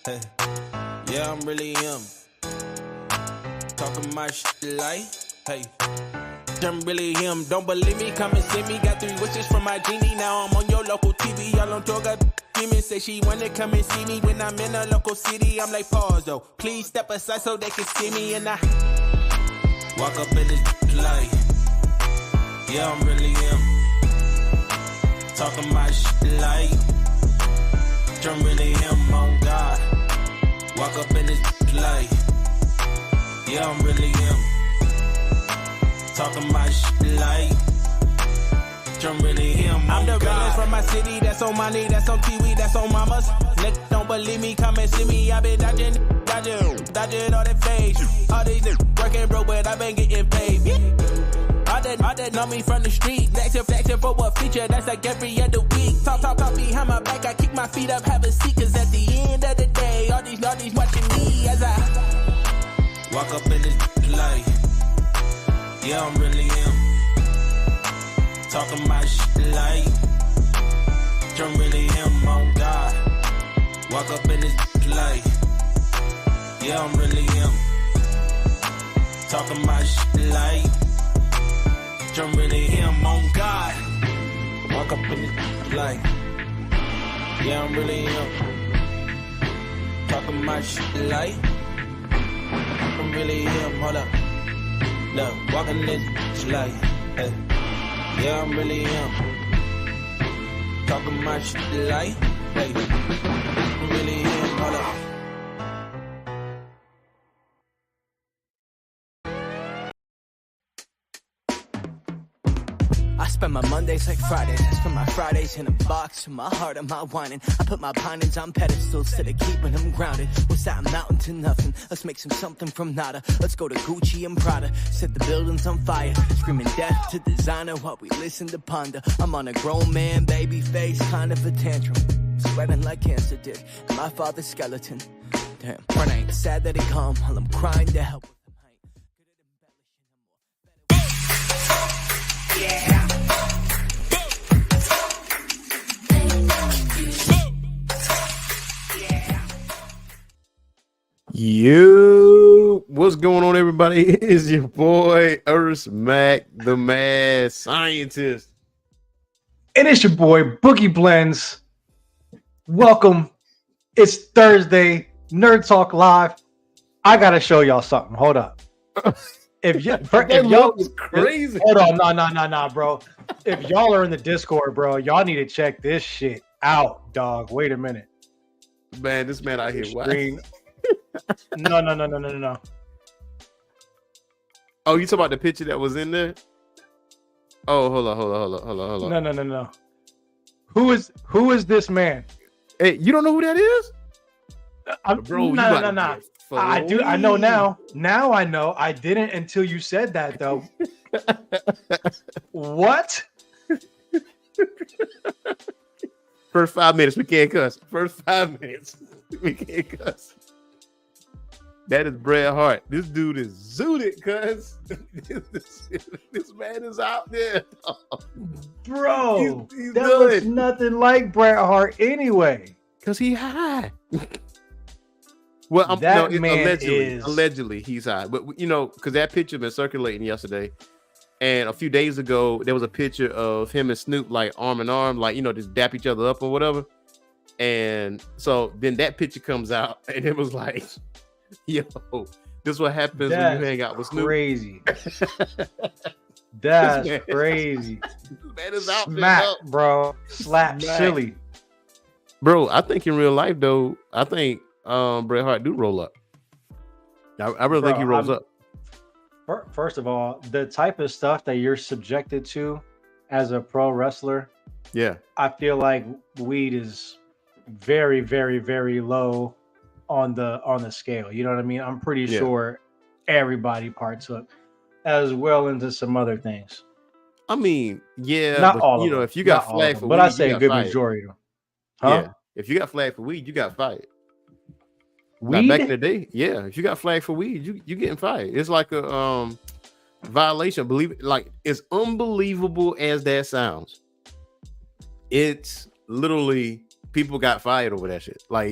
Hey. Yeah, I'm really him. Talking my shit like, hey. I'm really him. Don't believe me? Come and see me. Got 3 wishes from my genie. Now I'm on your local TV. Y'all on tour. Got demons. Say she wanna come and see me when I'm in a local city. I'm like, pause though. Please step aside so they can see me. And I walk up in this light. Yeah, I'm really him. Talking my shit like, I'm really him on God. Walk up in this light. Yeah, I'm really him. Talking my shit like, I'm really him. I'm the realest from my city. That's on my knee. That's on TV. That's on mamas. Niggas don't believe me. Come and see me. I been dodging all that face. All these niggas working broke, but I been getting paid. All that know me from the street. Flexing for what feature? That's like every other week. Talk behind my back. I kick my feet up, have a seat. Cause at the end of the day, all these watching me as I walk up in this light. Yeah, I'm really him. Talking my shit like, I'm really him on God. Walk up in this light. Yeah, I'm really him. Talking my shit like, I'm really him on God. Walk up in this light. Yeah, I'm really him. Talking my shit like, I'm really him. Hold up. Look, walking this light. Hey. Yeah, I'm really him. Talking my shit like, hey. I'm really him. Hold up. I spend my Mondays like Fridays. I spend my Fridays in a box with my heart on my whining. I put my ponies on pedestals to the keeping them grounded. What's that mountain to nothing? Let's make something from nada. Let's go to Gucci and Prada. Set the buildings on fire. Screaming death to designer while we listen to ponder. I'm on a grown man, baby face, kind of a tantrum. Spreading like cancer did. And my father's skeleton. Damn, but I ain't sad that he come while I'm crying to help. Yeah. You, what's going on, everybody? It's your boy Earth Mac, the mad scientist, and it's your boy Boogie Blends. Welcome. It's Thursday, Nerd Talk Live. I gotta show y'all something. Hold up. If y'all was crazy. Hold on, no, bro. If y'all are in the Discord, bro, y'all need to check this shit out, dog. Wait a minute, man. This man out here. Screen. No. Oh, you talking about the picture that was in there? Oh, hold on. No. Who is this man? Hey, you don't know who that is? Bro, no. I do. I know now. Now I know. I didn't until you said that, though. What? First 5 minutes, we can't cuss. First 5 minutes, we can't cuss. That is Bret Hart. This dude is zooted, cuz. This man is out there. Bro, he's that good. looks nothing like Bret Hart anyway. Because he high. Well, allegedly he's high. But, because that picture been circulating yesterday. And a few days ago, there was a picture of him and Snoop, like, arm in arm, like, just dap each other up or whatever. And so then that picture comes out, and it was like, yo, this is what happens when you hang out with Snoop. Crazy. That's crazy. This man is out Smack, there, bro. Slap silly. Bro, I think in real life, though, I think Bret Hart do roll up. I really think he rolls up. First of all, the type of stuff that you're subjected to as a pro wrestler, yeah, I feel like weed is very, very, very low on the scale. You know what I mean? I'm pretty sure everybody partook as well into some other things. I mean, yeah, not all of them. If you got flagged for weed, but I say a good majority. Huh? Yeah, if you got flagged for weed, you got fired. Weed? Back in the day, yeah. If you got flagged for weed, you getting fired. It's like a violation. Believe it, like as unbelievable as that sounds, it's literally people got fired over that shit. Like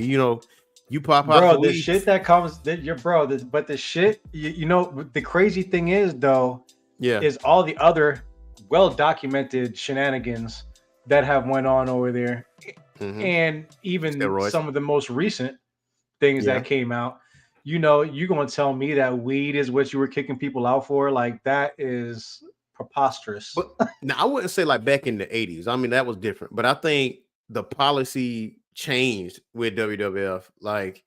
You pop out, bro. The shit that comes, but the shit, you know, the crazy thing is though, is all the other well documented shenanigans that have went on over there, and even some of the most recent things that came out. You know, you gonna tell me that weed is what you were kicking people out for? Like that is preposterous. But now I wouldn't say like back in the 80s. I mean, that was different. But I think the policy changed with WWF. Like,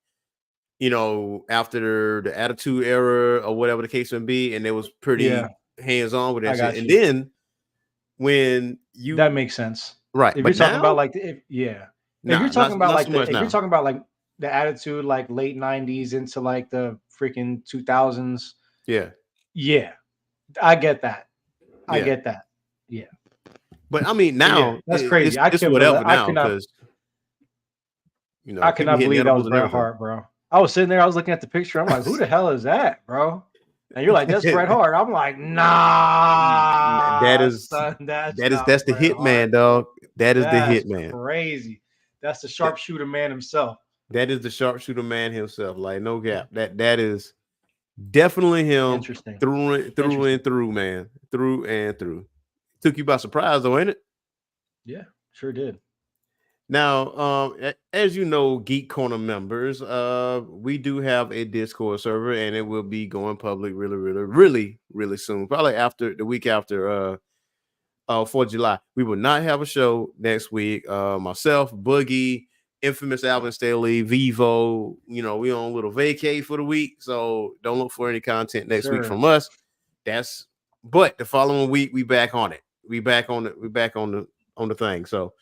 you know, after the Attitude Era or whatever the case may be, and it was pretty hands-on with that shit. And then when you that makes sense. Right. If you're talking about like if you're talking about like if you're talking about like the Attitude, like late 90s into like the freaking 2000s. Yeah. I get that. I get that. Yeah. But I mean, now that's crazy. It's whatever now because you know I cannot believe that was Bret Hart, bro. I was sitting there, I was looking at the picture. I'm like, who the hell is that, bro? And you're like, that's Bret Hart. I'm like, nah. That's the hitman, dog. That is the hitman. Crazy. That's the sharpshooter man himself. That is the sharpshooter man himself. Like, no gap. That is definitely him. Through and through, man. Through and through. Took you by surprise, though, ain't it? Yeah, sure did. Now, as you know, Geek Corner members, we do have a Discord server, and it will be going public really soon. Probably after the week after 4th of July. We will not have a show next week. Myself, Boogie, Infamous Alvin Staley, Vivo, you know, we on a little vacay for the week, so don't look for any content next week from us. But the following week we back on it. We back on the thing. So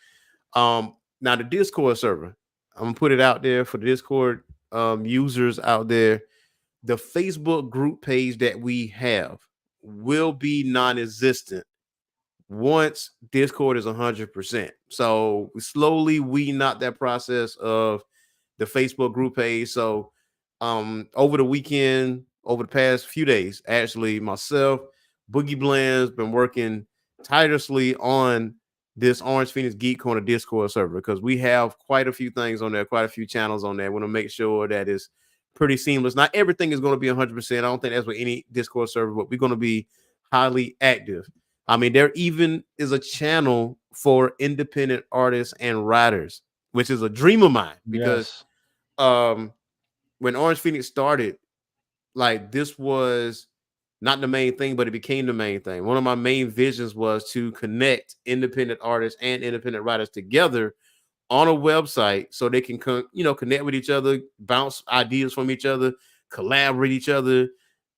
now the Discord server, I'm gonna put it out there for the Discord users out there. The Facebook group page that we have will be non-existent once Discord is 100%. So we slowly weeding out that process of the Facebook group page. So over the weekend, over the past few days, actually, myself, Boogie Blend's been working tirelessly on this Orange Phoenix Geek Corner Discord server because we have quite a few things on there, quite a few channels on there. We want to make sure that it's pretty seamless. Not everything is going to be 100%. I don't think that's with any Discord server, but we're going to be highly active. I mean, there even is a channel for independent artists and writers, which is a dream of mine because when Orange Phoenix started, like this was not the main thing, but it became the main thing. One of my main visions was to connect independent artists and independent writers together on a website so they can connect with each other, bounce ideas from each other, collaborate each other.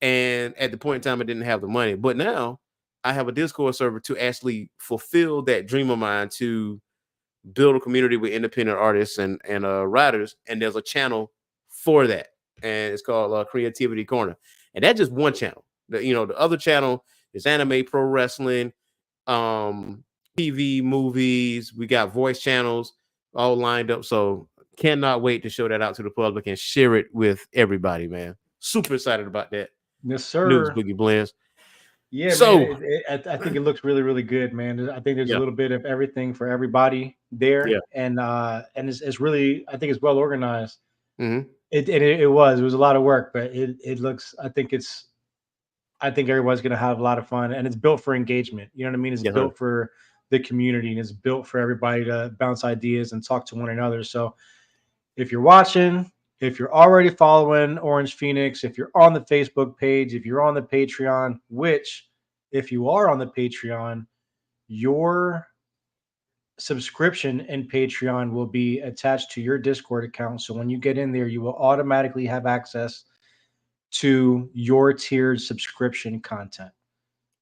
And at the point in time, I didn't have the money. But now I have a Discord server to actually fulfill that dream of mine to build a community with independent artists and writers. And there's a channel for that. And it's called Creativity Corner. And that's just one channel. The other channel is anime, pro wrestling, TV, movies. We got voice channels all lined up. So cannot wait to show that out to the public and share it with everybody, man. Super excited about that. Yes, sir. News Boogie Blends. Yeah, so man, I think it looks really good, man. I think there's a little bit of everything for everybody there, and it's really, I think it's well organized. Mm-hmm. It was a lot of work, but it looks. I think everyone's gonna have a lot of fun, and it's built for engagement. You know what I mean? It's built for the community, and it's built for everybody to bounce ideas and talk to one another. So, if you're watching, if you're already following Orange Phoenix, if you're on the Facebook page, if you're on the Patreon, which if you are on the Patreon, your subscription in Patreon will be attached to your Discord account. So when you get in there, you will automatically have access to your tiered subscription content.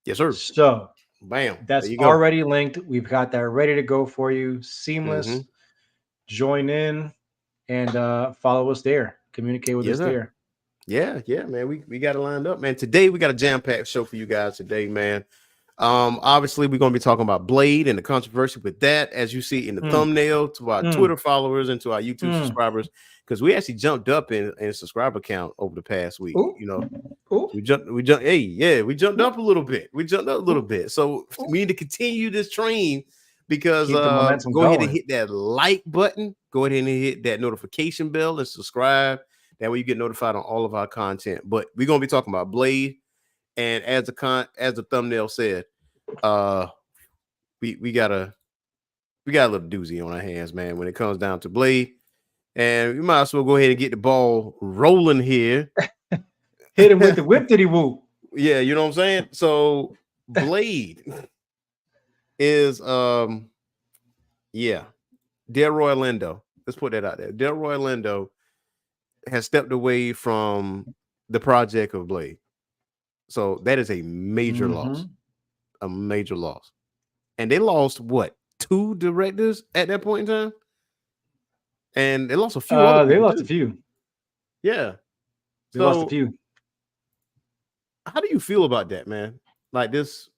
Yes, sir. So bam, that's already linked. We've got that ready to go for you. Seamless. Mm-hmm. Join in and follow us there. Communicate with us there. Yeah, man. We got it lined up, man. Today we got a jam-packed show for you guys today, man. Obviously we're going to be talking about Blade and the controversy with that, as you see in the thumbnail, to our Twitter followers and to our YouTube subscribers, because we actually jumped up in subscriber count over the past week. Ooh. We jumped up a little bit. So we need to continue this train because go ahead and hit that like button. Go ahead and hit that notification bell and subscribe. That way you get notified on all of our content. But we're gonna be talking about Blade, and as the thumbnail said, we got a little doozy on our hands, man, when it comes down to Blade. And we might as well go ahead and get the ball rolling here. Hit him with the whip diddy whoop. Yeah, you know what I'm saying? So Blade is Delroy Lindo. Let's put that out there. Delroy Lindo has stepped away from the project of Blade. So that is a major loss. A major loss. And they lost what? 2 directors at that point in time? And they lost a few. They lost a few. Yeah. They lost a few. How do you feel about that, man? Like this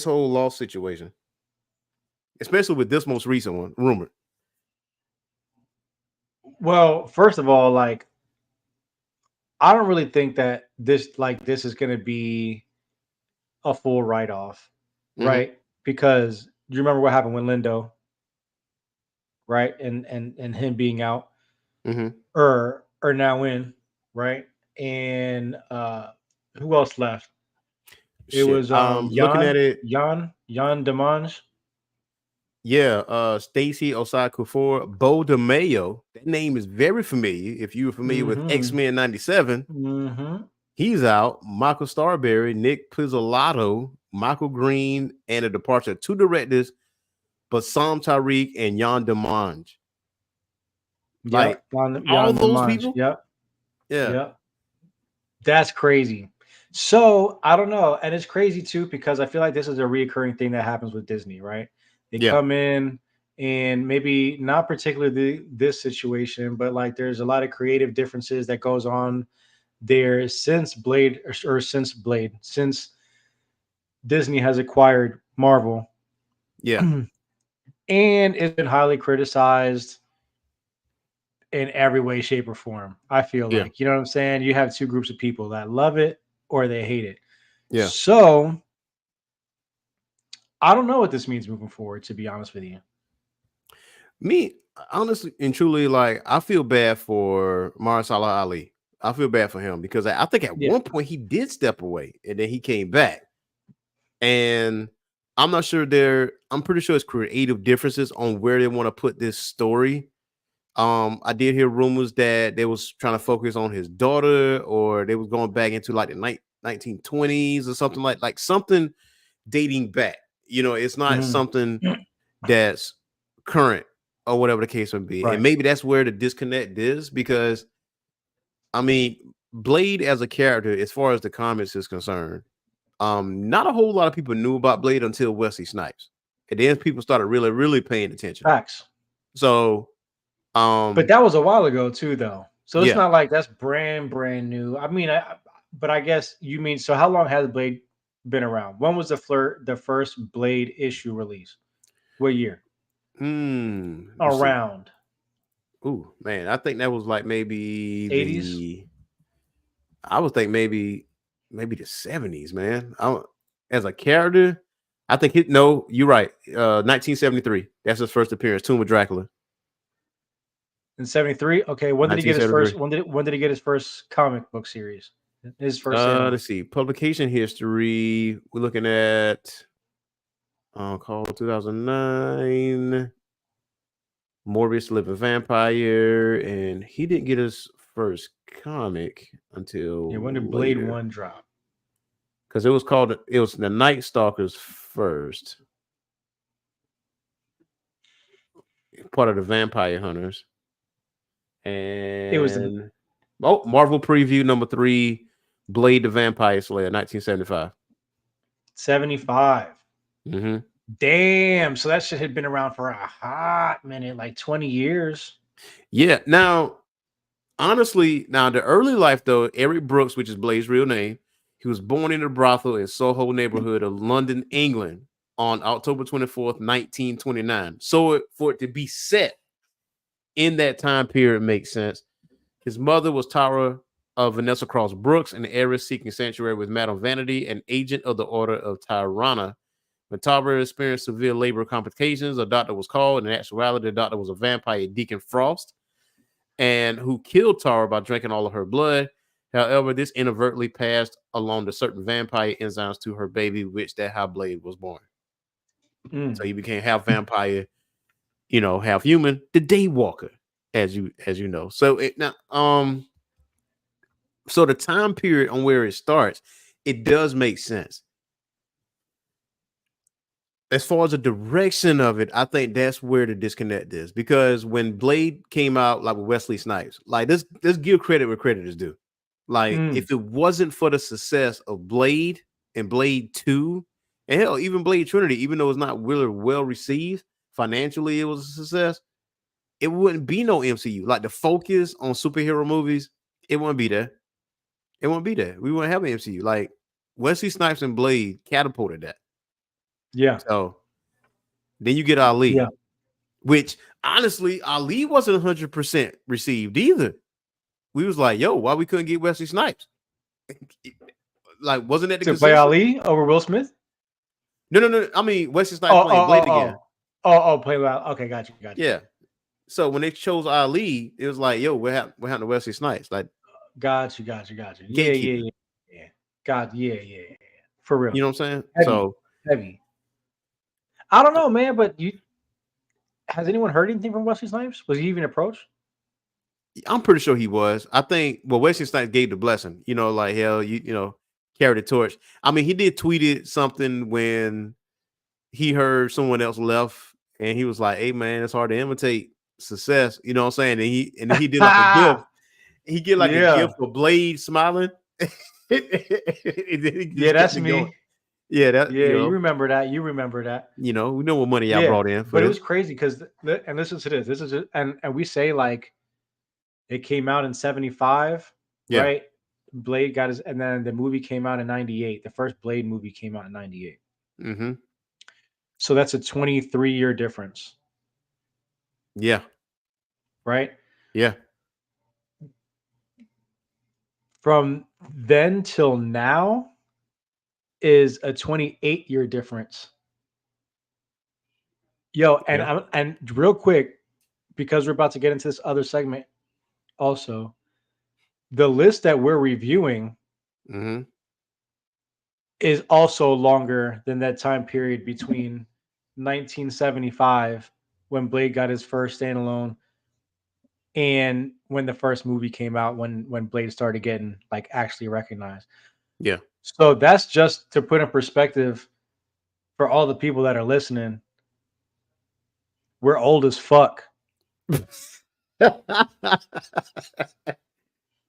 whole loss situation, especially with this most recent one, rumored. Well, first of all, like, I don't really think that this is going to be a full write-off, right? Because do you remember what happened with Lindo, right? And him being out, or now in, right? And who else left? It was looking at it, Jan Demange. Yeah, Stacy Osai Kufor, Bo DeMayo. That name is very familiar. If you were familiar with X-Men 97, he's out. Michael Starberry, Nick Pizzolatto, Michael Green, and a departure of 2 directors, Bassam Tariq and Jan Demange. Like all those people. Yep. Yeah. Yep. That's crazy. So I don't know, and it's crazy too because I feel like this is a reoccurring thing that happens with Disney, right? They come in and maybe not particularly this situation, but like there's a lot of creative differences that goes on there since since Disney has acquired Marvel. Yeah. And it's been highly criticized in every way, shape, or form. I feel like, you know what I'm saying? You have 2 groups of people that love it or they hate it. Yeah. So I don't know what this means moving forward, to be honest with you. Me, honestly and truly, like, I feel bad for Mahershala Ali. I feel bad for him because I think at one point he did step away and then he came back. And I'm not sure I'm pretty sure it's creative differences on where they want to put this story. I did hear rumors that they was trying to focus on his daughter, or they was going back into like the 1920s or something like something dating back. You know, it's not something that's current or whatever the case would be. Right. And maybe that's where the disconnect is because, I mean, Blade as a character, as far as the comics is concerned, not a whole lot of people knew about Blade until Wesley Snipes. And then people started really, really paying attention. Facts. So, but that was a while ago too, though. So it's not like that's brand new. I mean, but I guess you mean, so how long has Blade been around? When was the first Blade issue release? What year? Around. Ooh, man, I think that was like maybe 80s. I would think maybe the 70s, man. As a character, I think you're right. 1973. That's his first appearance. Tomb of Dracula. In 73. Okay, when did he get his first? When did he get his first comic book series? His first. Let's see. Publication history. We're looking at called 2009. Morbius Living Vampire, and he didn't get his first comic until when did Blade 1 drop? Because it was the Night Stalkers first, part of the Vampire Hunters, and it was Marvel Preview number 3, Blade the Vampire Slayer, 1975. 75. Damn, so that shit had been around for a hot minute, like 20 years. Yeah. Now, honestly, the early life though, Eric Brooks, which is Blade's real name, he was born in a brothel in Soho neighborhood of London, England, on October 24th, 1929. So for it to be set in that time period makes sense. His mother was Tara Vanessa Cross Brooks, an heiress seeking sanctuary with Madame Vanity, an agent of the Order of Tirana, When Tara experienced severe labor complications, a doctor was called. In actuality, the doctor was a vampire, Deacon Frost, and who killed Tara by drinking all of her blood. However, this inadvertently passed along to certain vampire enzymes to her baby, which that how Blade was born. So he became half vampire, half human, the Daywalker, as you know. So so the time period on where it starts, it does make sense. As far as the direction of it, I think that's where the disconnect is, because when Blade came out, like with Wesley Snipes, like let's give credit where credit is due. Like if it wasn't for the success of Blade and Blade 2, and hell, even Blade Trinity, even though it's not really well received financially, it was a success. It wouldn't be no MCU. Like the focus on superhero movies, it wouldn't be there. It wouldn't be there. We wouldn't have an MCU. Like Wesley Snipes and Blade catapulted that. Yeah. So then you get Ali, which honestly, Ali wasn't 100% received either. We was like, yo, why we couldn't get Wesley Snipes? Like, wasn't that the to play Ali over Will Smith? No. I mean, Wesley Snipes playing Blade again. Play well. Okay, got you. Yeah. So when they chose Ali, it was like, yo, what happened to Wesley Snipes? Like, got you. Yeah. God, yeah. For real. You know what I'm saying? Heavy. I don't know, man, but has anyone heard anything from Wesley Snipes? Was he even approached? I'm pretty sure he was. I think Wesley Snipes gave the blessing, like hell, carry the torch. I mean, he did tweeted something when he heard someone else left, and he was like, hey man, it's hard to imitate success. You know what I'm saying? And he did like a gift. He did like a gift for Blade smiling. That's me. Going. Yeah, you remember that. We know what money I brought in. But it was crazy because, and listen to this. This is and we say like it came out in 75, right? Blade got his, and then the movie came out in 98. The first Blade movie came out in 98. Mm-hmm. So that's a 23-year difference. Yeah. Right? Yeah. From then till now is a 28-year difference. Yo, and real quick, because we're about to get into this other segment also, the list that we're reviewing is also longer than that time period between 1975, when Blade got his first standalone, and when the first movie came out, when Blade started getting like actually recognized. Yeah. So that's just to put in perspective for all the people that are listening. We're old as fuck.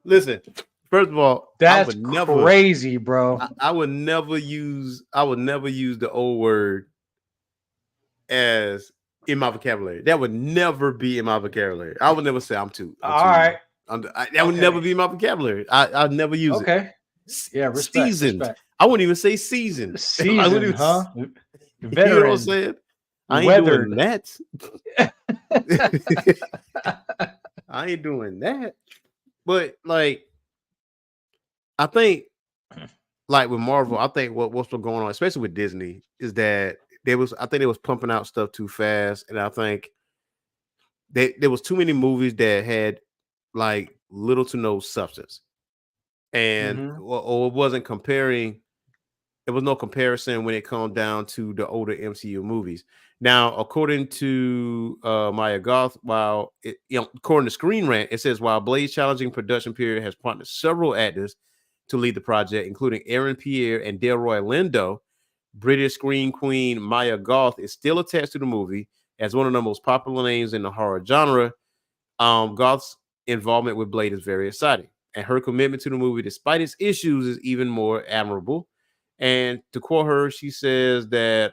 Listen, first of all, that's crazy, bro. I would never use the old word as in my vocabulary. That would never be in my vocabulary. I would never say I'm too. All right. That would never be in my vocabulary. I'd never use it. Okay. Yeah, seasoned. I wouldn't even say seasoned. Seasoned, huh? Veteran. You know what I'm saying? I ain't doing that. I ain't doing that. But like, I think, like with Marvel, I think what's been going on, especially with Disney, is that they was pumping out stuff too fast, and I think there was too many movies that had like little to no substance, and or it wasn't comparing. There was no comparison when it comes down to the older MCU movies. Now, according to Maya Goth, according to Screen Rant, it says while Blade's challenging production period has prompted several actors to lead the project, including Aaron Pierre and Delroy Lindo, British screen queen Maya Goth is still attached to the movie as one of the most popular names in the horror genre. Goth's involvement with Blade is very exciting, and her commitment to the movie, despite its issues, is even more admirable. And to quote her, she says that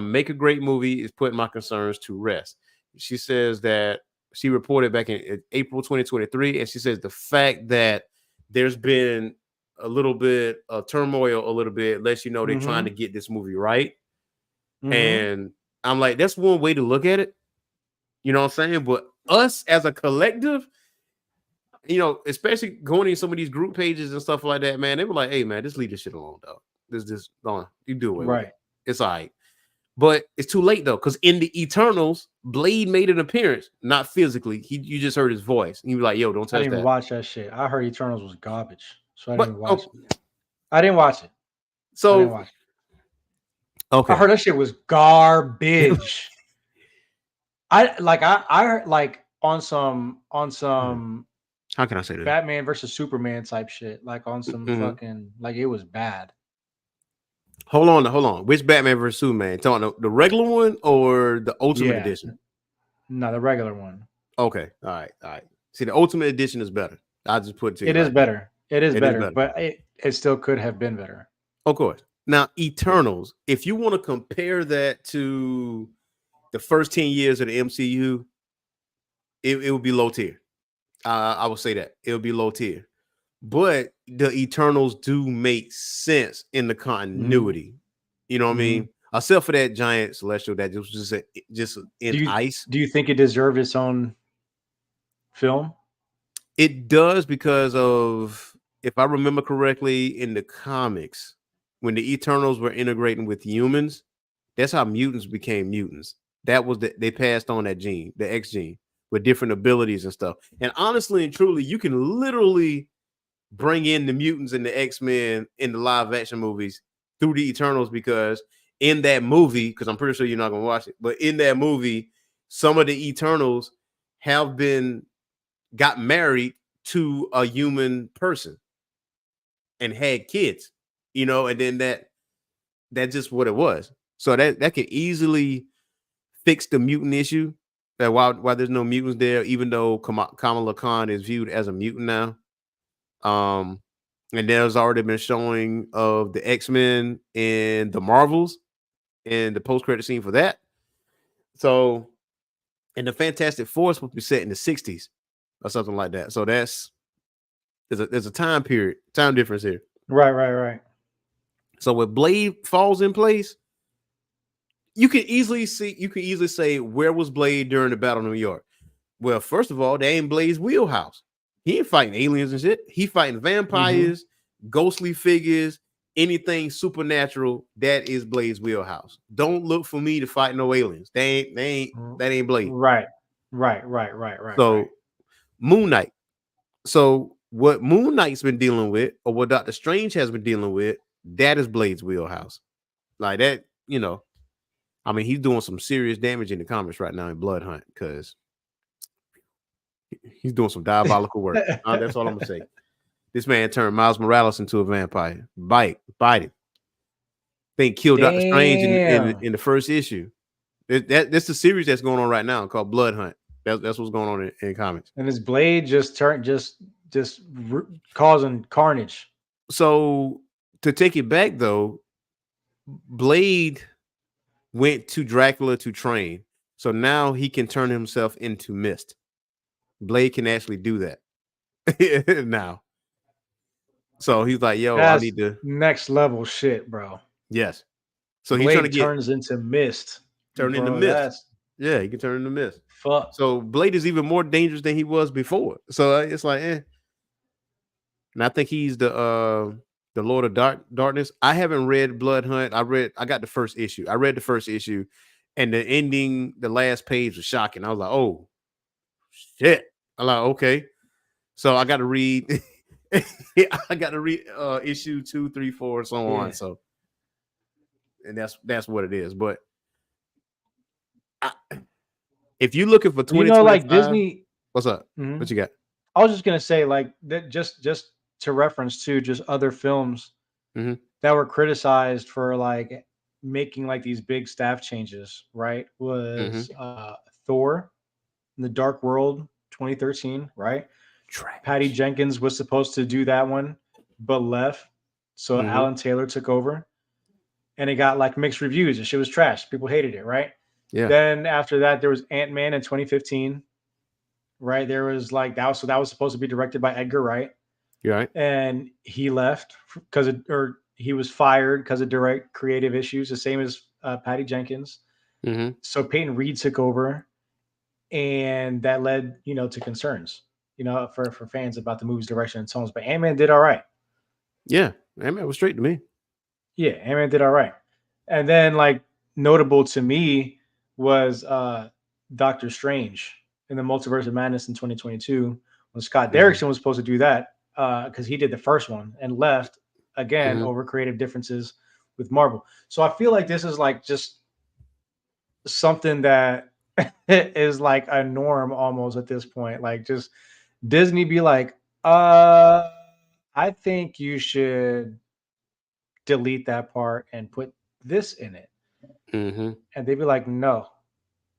make a great movie is putting my concerns to rest. She says that she reported back in April 2023, and she says the fact that there's been a little bit of turmoil, lets you know they're trying to get this movie right. And I'm like, that's one way to look at it. You know what I'm saying? But us as a collective, especially going in some of these group pages and stuff like that, man, they were like, hey, man, just leave this shit alone, dog. this you do away with Right. it. It's all right. But it's too late though, because in the Eternals, Blade made an appearance, not physically. You just heard his voice. You be like, "Yo, don't touch that." I didn't even watch that shit. I heard Eternals was garbage, so I didn't even watch it. I didn't watch it. So I didn't watch it. Okay, I heard that shit was garbage. I heard like on some how can I say this? Batman versus Superman type shit, like on some fucking like it was bad. Hold on. Which Batman versus Superman? Talking the regular one or the Ultimate Edition? No, the regular one. Okay, all right. See, the Ultimate Edition is better. I just put it to you. It is better. It is better, but it still could have been better. Of course. Now, Eternals, if you want to compare that to the first 10 years of the MCU, it would be low tier. I would say that. It would be low tier. But the Eternals do make sense in the continuity. You know what I mean? Except for that giant celestial that was just in ice. Do you think it deserved its own film? It does, because of, if I remember correctly, in the comics, when the Eternals were integrating with humans, that's how mutants became mutants. That was they passed on that gene, the X gene, with different abilities and stuff. And honestly and truly, you can literally bring in the mutants and the X-Men in the live action movies through the Eternals, because in that movie, because I'm pretty sure you're not going to watch it, but in that movie, some of the Eternals got married to a human person and had kids, and then that's just what it was. So that could easily fix the mutant issue, that while there's no mutants there, even though Kamala Khan is viewed as a mutant now. And there's already been showing of the X-Men and the Marvels and the post-credit scene for that. So, and the Fantastic Four will be set in the 60s or something like that. So there's a time difference here. Right. So when Blade falls in place, you can easily say, where was Blade during the Battle of New York? Well, first of all, they ain't Blade's wheelhouse. He ain't fighting aliens and shit. He fighting vampires, ghostly figures, anything supernatural. That is Blade's wheelhouse. Don't look for me to fight no aliens. That ain't Blade. Right. So Moon Knight. So what Moon Knight's been dealing with, or what Doctor Strange has been dealing with, that is Blade's wheelhouse. Like that, I mean, he's doing some serious damage in the comics right now in Blood Hunt, because he's doing some diabolical work. That's all I'm gonna say. This man turned Miles Morales into a vampire. Bite him. Think killed Doctor Strange in the first issue. That's the series that's going on right now called Blood Hunt. That's what's going on in comics. And his blade just causing carnage. So to take it back though, Blade went to Dracula to train. So now he can turn himself into mist. Blade can actually do that now. So he's like, yo, that's I need to next level shit, bro. Yes. So Blade he's trying to turns into mist. Into mist. Yeah, he can turn into mist. Fuck. So Blade is even more dangerous than he was before. So it's like, And I think he's the Lord of Darkness. I haven't read Blood Hunt. I got the first issue. I read the first issue, and the ending, the last page was shocking. I was like, oh shit. I'm like, okay. So I got to read. I got to read issue 2, 3, 4, and so on. So, and that's what it is. But if you're looking for 2025, like Disney, what's up? What you got? I was just gonna say, like that, just to reference to just other films that were criticized for like making like these big staff changes. Right? Was Thor in the Dark World 2013? Right? Patty Jenkins was supposed to do that one, but left. So Alan Taylor took over, and it got like mixed reviews. The shit was trash. People hated it, right? Yeah. Then after that, there was Ant-Man in 2015. Right? There was like that was supposed to be directed by Edgar Wright. You're right. And he left or he was fired because of direct creative issues, the same as Patty Jenkins. So Peyton Reed took over, and that led, to concerns, for fans about the movie's direction and tones. But Ant-Man did all right. Yeah, Ant-Man was straight to me. Yeah, Ant-Man did all right. And then like notable to me was Doctor Strange in the Multiverse of Madness in 2022 when Scott Derrickson was supposed to do that because he did the first one and left again over creative differences with Marvel. So I feel like this is like just something that is like a norm almost at this point. Like just Disney be like, I think you should delete that part and put this in it. And they'd be like, no,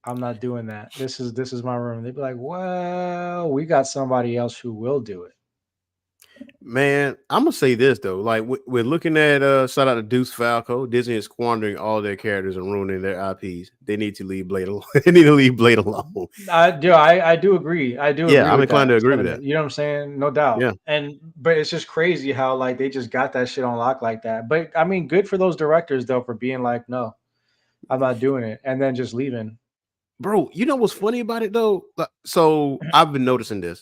I'm not doing that. This is my room. They'd be like, well, we got somebody else who will do it. Man, I'm gonna say this though. Like we're looking at shout out to Deuce Falco. Disney is squandering all their characters and ruining their IPs. They need to leave Blade alone. They need to leave Blade alone. I do agree. I do. Yeah, I'm inclined to agree with that. You know what I'm saying? No doubt. Yeah. But it's just crazy how like they just got that shit on lock like that. But I mean, good for those directors though for being like, no, I'm not doing it, and then just leaving. Bro, you know what's funny about it though? So I've been noticing this.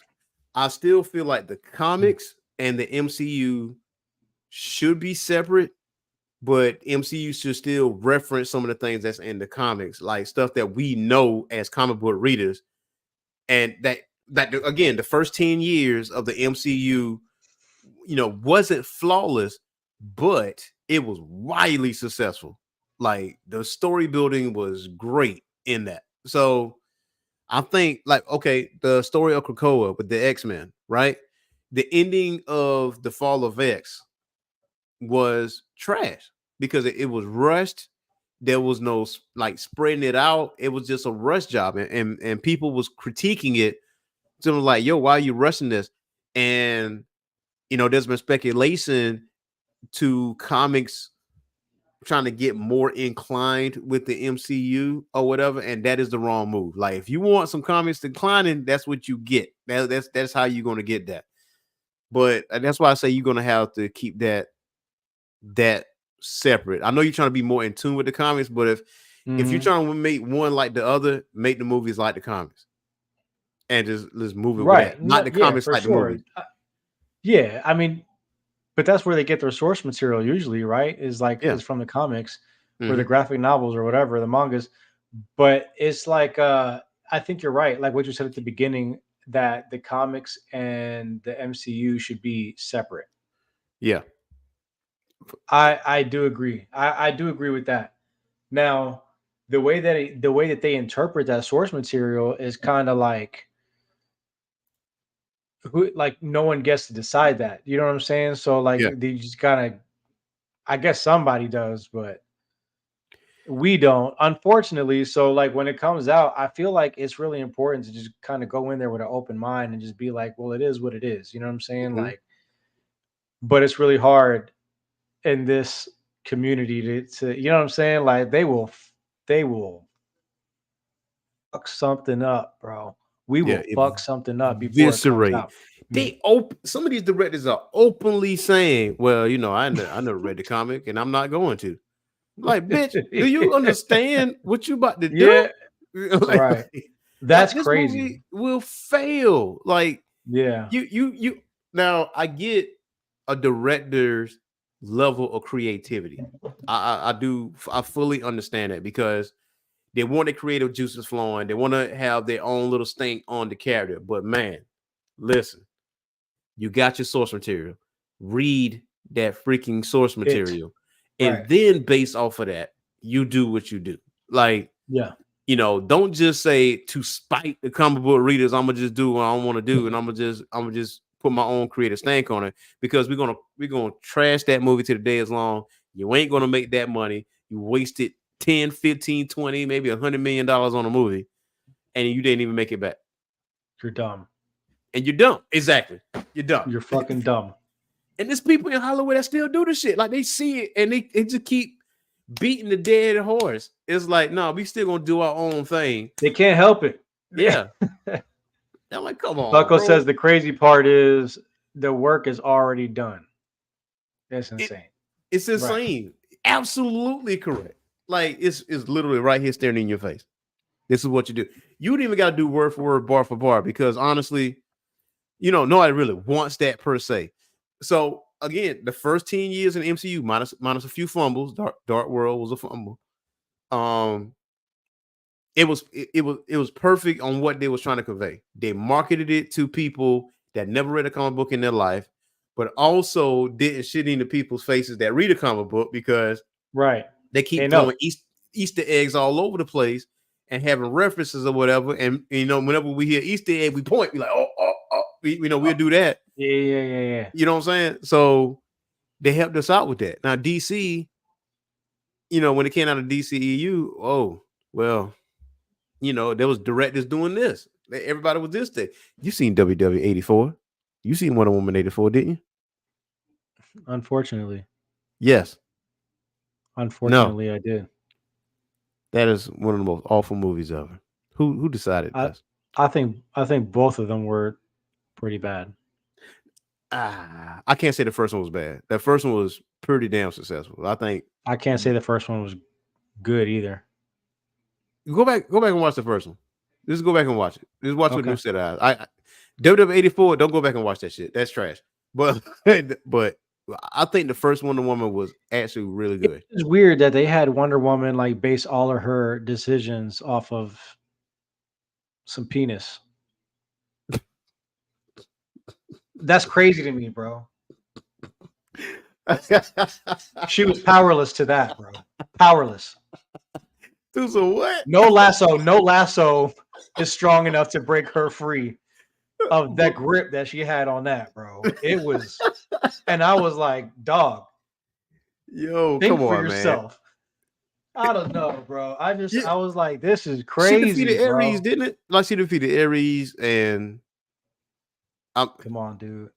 I still feel like the comics and the MCU should be separate, but MCU should still reference some of the things that's in the comics, like stuff that we know as comic book readers. And that again, the first 10 years of the MCU, wasn't flawless, but it was widely successful. Like the story building was great in that. So I think like, okay, the story of Krakoa with the X-Men, right? The ending of the Fall of X was trash because it was rushed. There was no like spreading it out. It was just a rush job, and people was critiquing it. So like, yo, why are you rushing this? And there's been speculation to comics trying to get more inclined with the MCU or whatever, and that is the wrong move. Like if you want some comics declining, that's what you get. That's how you're going to get that. But that's why I say you're going to have to keep that separate. I know you're trying to be more in tune with the comics, but if you're trying to make one like the other, make the movies like the comics, and let's move it right. With that. Not the comics like the movie. Yeah, I mean, but that's where they get their source material usually, right? Is from the comics or the graphic novels or whatever, the mangas. But it's like I think you're right. Like what you said at the beginning, that the comics and the MCU should be separate. Yeah. I do agree. I do agree with that. Now, the way that they interpret that source material is kind of like no one gets to decide that. You know what I'm saying? So they just kind of, I guess somebody does, but we don't, unfortunately. So like when it comes out, I feel like it's really important to just kind of go in there with an open mind and just be like, well, it is what it is. You know what I'm saying? Like, but it's really hard in this community to you know what I'm saying? Like they will fuck something up, bro. We will fuck something up before it comes out. Some of these directors are openly saying, well, I never read the comic and I'm not going to. Like, bitch, do you understand what you about to do? Yeah. Right. That's this crazy. Movie will fail. Like, yeah. You now I get a director's level of creativity. I fully understand that because they want the creative juices flowing. They want to have their own little stink on the character. But man, listen, you got your source material. Read that freaking source material. And then based off of that, you do what you do. Like, don't just say to spite the comic book readers, I'm gonna just do what I want to do, and I'm gonna just put my own creative stank on it because we're gonna trash that movie to the day as long. You ain't gonna make that money. You wasted 10, 15, 20, maybe $100 million on a movie, and you didn't even make it back. You're dumb. And you're dumb. Exactly. You're dumb. You're fucking dumb. And there's people in Hollywood that still do this shit. Like they see it and they just keep beating the dead horse. It's like, no, we still gonna do our own thing. They can't help it. Yeah. I'm like, come on. Bucko says the crazy part is the work is already done. That's insane. It's insane. Right. Absolutely correct. Like it's literally right here staring in your face. This is what you do. You don't even got to do word for word, bar for bar, because honestly, nobody really wants that per se. So again, the first 10 years in the MCU, minus a few fumbles. Dark World was a fumble. It was perfect on what they was trying to convey. They marketed it to people that never read a comic book in their life, but also didn't shit into people's faces that read a comic book because they keep throwing Easter eggs all over the place and having references or whatever. And whenever we hear Easter egg, we point, we like, we'll do that. Yeah. You know what I'm saying? So they helped us out with that. Now DC, when it came out of DCEU, there was directors doing this. Everybody was this thing. You seen WW 84? You seen Wonder Woman 84, didn't you? Unfortunately. Yes. Unfortunately, I did. That is one of the most awful movies ever. Who decided this? I think both of them were pretty bad. I can't say the first one was bad. That first one was pretty damn successful. I can't say the first one was good either. Go back and watch the first one. Just go back and watch it. Just watch with new set of eyes. WW 84, don't go back and watch that shit. That's trash. But I think the first Wonder Woman was actually really good. It's weird that they had Wonder Woman like base all of her decisions off of some penis. That's crazy to me, bro. She was powerless to that, bro. Powerless. So what? No lasso is strong enough to break her free of that grip that she had on that, bro. It was, and I was like, dog. Yo, think come for on, yourself. Man. I don't know, bro. I was like, this is She crazy. defeated Ares, didn't it? Like she defeated Ares, and come on, dude.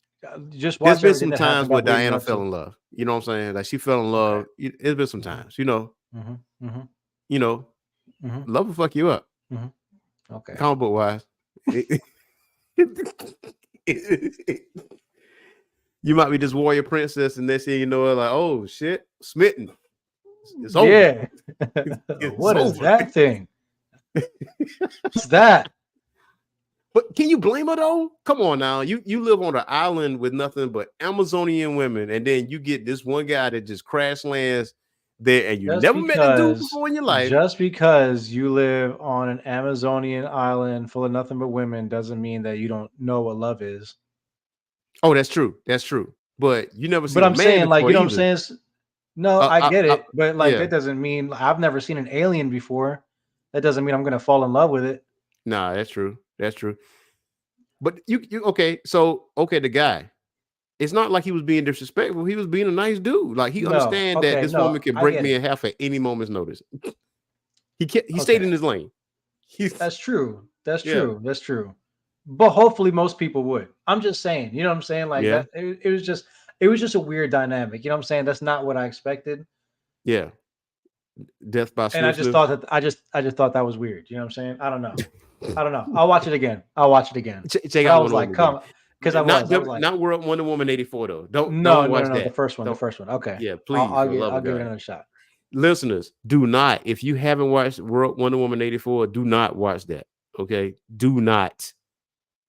Just watch. There's been some times where Diana fell in love. You know what I'm saying? Like she fell in love. Okay. It's been some times, love will fuck you up. Okay. Comic book wise. You might be this warrior princess, and next thing you know, like, oh shit, smitten. It's over. Yeah. What is that thing? What's that? But can you blame her though? Come on now. You live on an island with nothing but Amazonian women, and then you get this one guy that just crash lands there, and you never met a dude before in your life. Just because you live on an Amazonian island full of nothing but women doesn't mean that you don't know what love is. Oh, that's true. That's true. But you never. But I'm saying, like, you know what I'm saying? No, I get it, but like that doesn't mean I've never seen an alien before. That doesn't mean I'm gonna fall in love with it. Nah, that's true. That's true. But you okay? So the guy. It's not like he was being disrespectful. He was being a nice dude. Like he understands that this woman can break me in half at any moment's notice. He stayed in his lane. That's true. That's true. That's true. But hopefully most people would. I'm just saying. You know what I'm saying? Like that. It was just a weird dynamic. You know what I'm saying? That's not what I expected. Yeah. Death by and I just thought that I just thought that was weird. You know what I'm saying? I don't know. I'll watch it again. Check out. I was like, come. Because not Wonder Woman 84 though. Don't watch that. The first one. Okay. Yeah, please. I'll give it another shot. Listeners, do not. If you haven't watched Wonder Woman 84, do not watch that. Okay, do not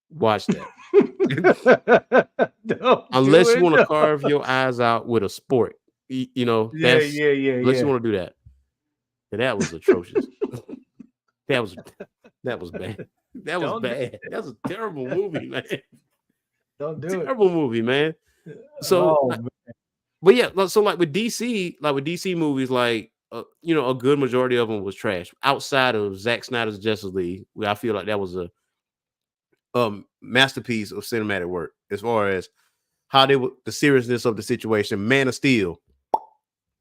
watch that. Unless you want to carve your eyes out with a sport, Unless you want to do that. And that was atrocious. that was bad. That was bad. That was a terrible movie, man. Don't do it. Terrible movie, man. So, but yeah, so like with DC movies, like a good majority of them was trash. Outside of Zack Snyder's Justice League, where I feel like that was a masterpiece of cinematic work as far as how the seriousness of the situation. Man of Steel,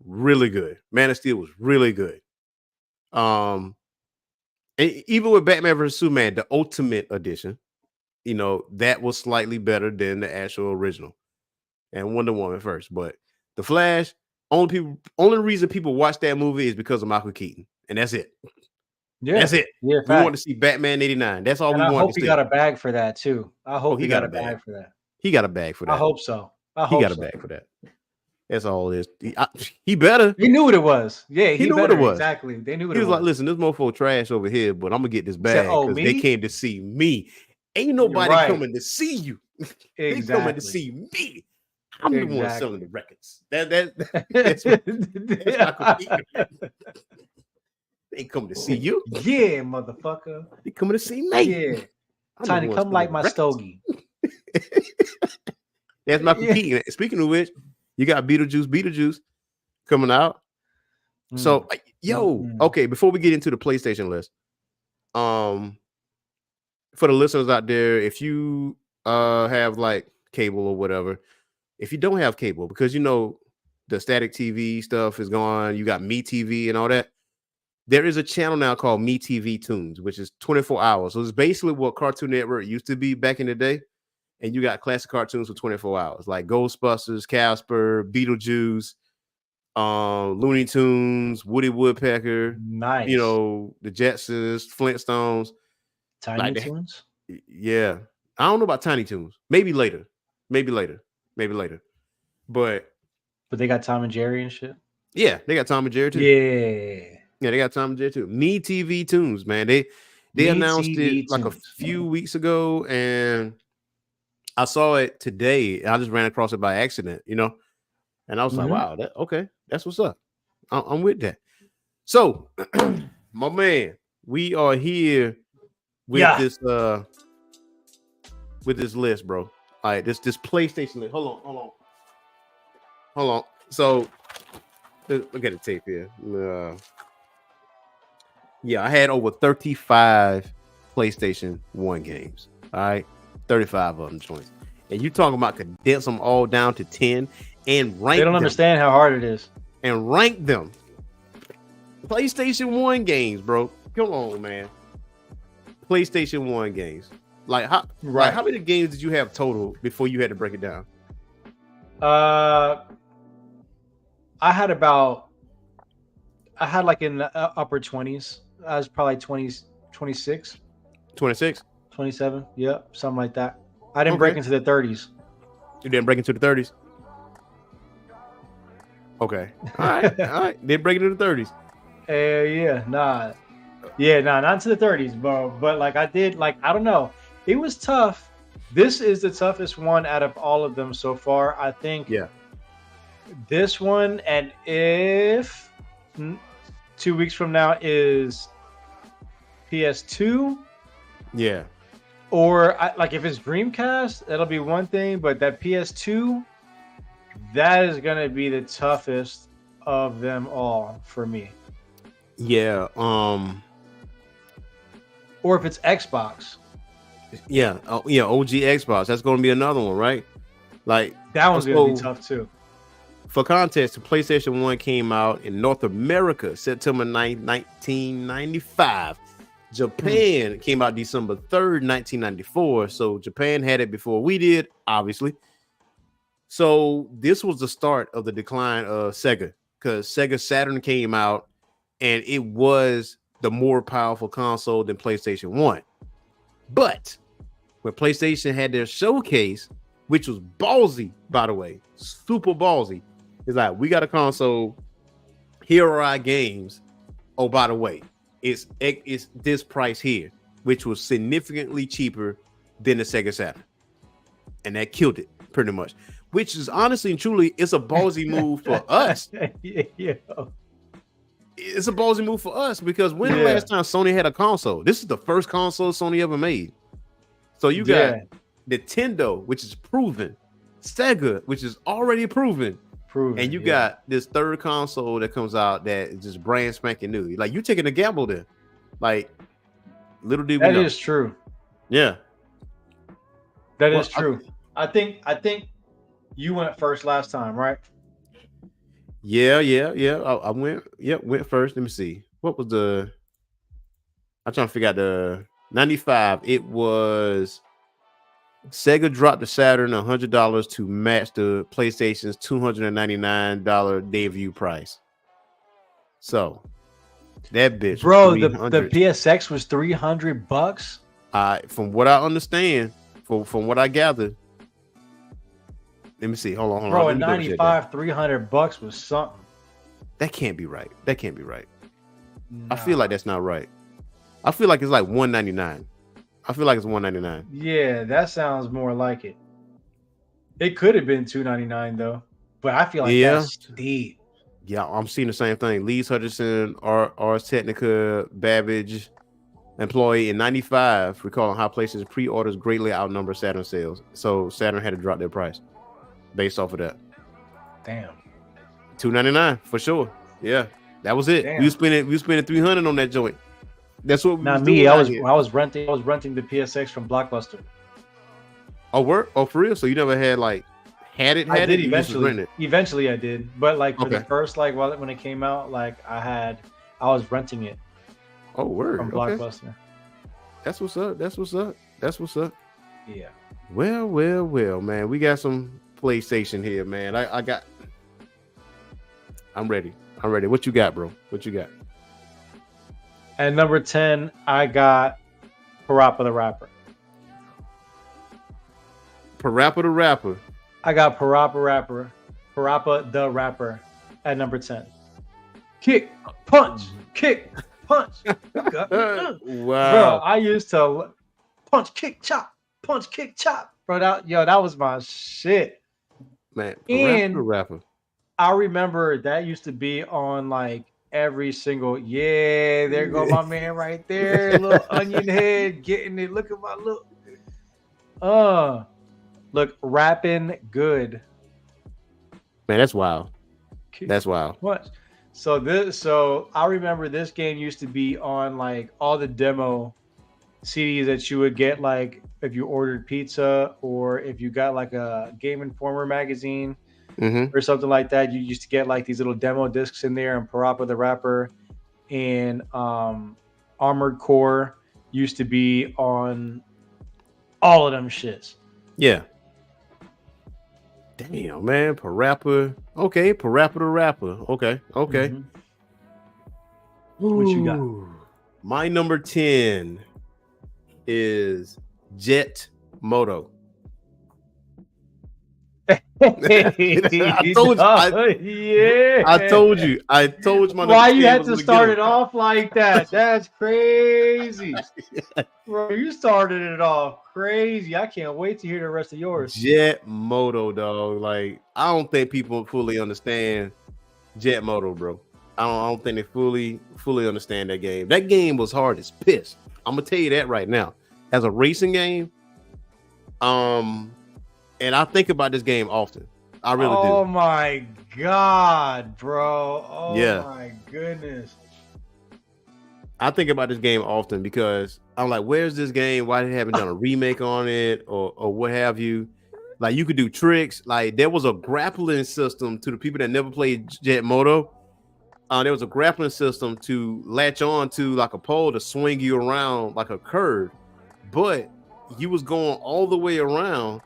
really good. Man of Steel was really good. And even with Batman vs Superman, the Ultimate Edition. That was slightly better than the actual original, and Wonder Woman first. But The Flash, only reason people watch that movie is because of Michael Keaton, and that's it. Yeah, that's it. Yeah, we want to see Batman 89. That's all we want. I hope he got a bag for that too. I hope he got a bag for that. He got a bag for that. I hope so. He got a bag for that. That's all it is. He better. He knew what it was. Yeah, he knew what it was. Exactly. They knew what it was. He was like, listen, this mofo trash over here, but I'm gonna get this bag because they came to see me. Ain't nobody coming to see you. They coming to see me. I'm the one selling the records. That's my competing. They come to see you. Yeah, motherfucker. They coming to see me. Yeah. Tiny, come like my stogie. That's my competing. Speaking of which, you got Beetlejuice coming out. So, okay, before we get into the PlayStation list, for the listeners out there, if you have like cable or whatever, if you don't have cable, because you know the static TV stuff is gone, you got Me TV and all that. There is a channel now called Me TV Tunes, which is 24 hours. So it's basically what Cartoon Network used to be back in the day. And you got classic cartoons for 24 hours, like Ghostbusters, Casper, Beetlejuice, Looney Tunes, Woody Woodpecker, nice. You know, the Jetsons, Flintstones, Tiny Toons. Yeah, I don't know about Tiny Toons. Maybe later. But they got Tom and Jerry and shit. Yeah, they got Tom and Jerry too. Yeah, they got Tom and Jerry too. Me TV Tunes, man. They announced it like a few weeks ago, and I saw it today. I just ran across it by accident, you know, and I was like, "Wow, that's what's up." I'm with that. So, my man, we are here with this list, bro. All right, this PlayStation list. Hold on. So, look at the tape here. I had over 35 PlayStation 1 games. All right. 35 of them joints. And you talking about condense them all down to 10 and rank them. They don't understand how hard it is. And rank them. PlayStation 1 games, bro. Come on, man. PlayStation 1 games. Like how many games did you have total before you had to break it down? I had like in the upper 20s. I was probably 20s, 26. 26? 27, yeah, something like that. I didn't break into the 30s. You didn't break into the 30s? Okay. All right. Didn't break into the 30s. Not into the 30s, bro. But like I did, like, I don't know. It was tough. This is the toughest one out of all of them so far, I think. Yeah. This one, and if 2 weeks from now is PS2. Yeah. Or like if it's Dreamcast, that'll be one thing, but that PS2, that is gonna be the toughest of them all for me. Yeah. Or if it's Xbox. Yeah. OG Xbox. That's gonna be another one, right? Like that one's gonna be tough too. For context, the PlayStation 1 came out in North America September 9th, 1995. Japan came out December 3rd, 1994. So Japan had it before we did, obviously. So this was the start of the decline of Sega, because Sega Saturn came out and it was the more powerful console than PlayStation 1. But when PlayStation had their showcase, which was ballsy, by the way, super ballsy, it's like, we got a console, here are our games. Oh, by the way, it's this price here, which was significantly cheaper than the Sega Saturn, and that killed it pretty much. Which is honestly and truly, it's a ballsy move for us. Yeah. It's a ballsy move for us, because when the last time Sony had a console? This is the first console Sony ever made. So you got Nintendo, which is proven, Sega, which is already proven. And you got this third console that comes out that is just brand spanking new. Like, you taking a gamble there. Like, little did we know. That is true. Yeah. That is true. I think you went first last time, right? Yeah. I went first. Let me see. What was I'm trying to figure out the 95. It was Sega dropped the Saturn $100 to match the PlayStation's $299 debut price. So that bitch, bro, the PSX was $300. From what I understand, from what I gathered. Let me see. Hold on. Bro, in 95, $300 was something. That can't be right. Nah. I feel like that's not right. I feel like it's like $199. I feel like it's $199. Yeah, that sounds more like it. It could have been $299 though, but I feel like that's steep. Yeah, I'm seeing the same thing. Leeds Hutchinson, Ars Technica, Babbage, employee in 95, recalling how PlayStation pre-orders greatly outnumber Saturn sales. So Saturn had to drop their price based off of that. Damn. $299 for sure. Yeah, that was it. Damn. We were spending $300 on that joint. That's what we Not me. I was renting the PSX from Blockbuster. Oh, work? Oh, for real? So you never had like I did eventually. Eventually I did. But like for the first when it came out, like I was renting it. Oh, word. From Blockbuster. That's what's up. That's what's up. Yeah. Well, man. We got some PlayStation here, man. I'm ready. What you got, bro? What you got? At number 10, I got Parappa the Rapper. Parappa the Rapper. I got Parappa the Rapper at number 10. Kick, punch, kick, punch. Wow. Bro, I used to punch, kick, chop. Bro, that was my shit. Man, Parappa the Rapper. I remember that used to be on like every single there go my man right there, little onion head getting it. Look at my look rapping good. Man, that's wild. That's wild. What? So I remember this game used to be on like all the demo CDs that you would get, like if you ordered pizza or if you got like a Game Informer magazine. Mm-hmm. Or something like that. You used to get like these little demo discs in there, and Parappa the Rapper and Armored Core used to be on all of them shits. Yeah. Damn, man. Parappa. Okay, Parappa the Rapper. Okay. Mm-hmm. What you got? My number 10 is Jet Moto. I told you. Why you had to start it off like that? That's crazy. Bro, you started it off crazy. I can't wait to hear the rest of yours. Jet Moto, dog. Like, I don't think people fully understand Jet Moto, bro. I don't think they fully understand that game. That game was hard as piss. I'm gonna tell you that right now. As a racing game, and I think about this game often. I really do. Oh my god, bro. Oh my goodness. I think about this game often because I'm like, where's this game? Why they haven't done a remake on it or what have you? Like, you could do tricks. Like, there was a grappling system to the people that never played Jet Moto. There was a grappling system to latch on to like a pole to swing you around like a curve. But you was going all the way around.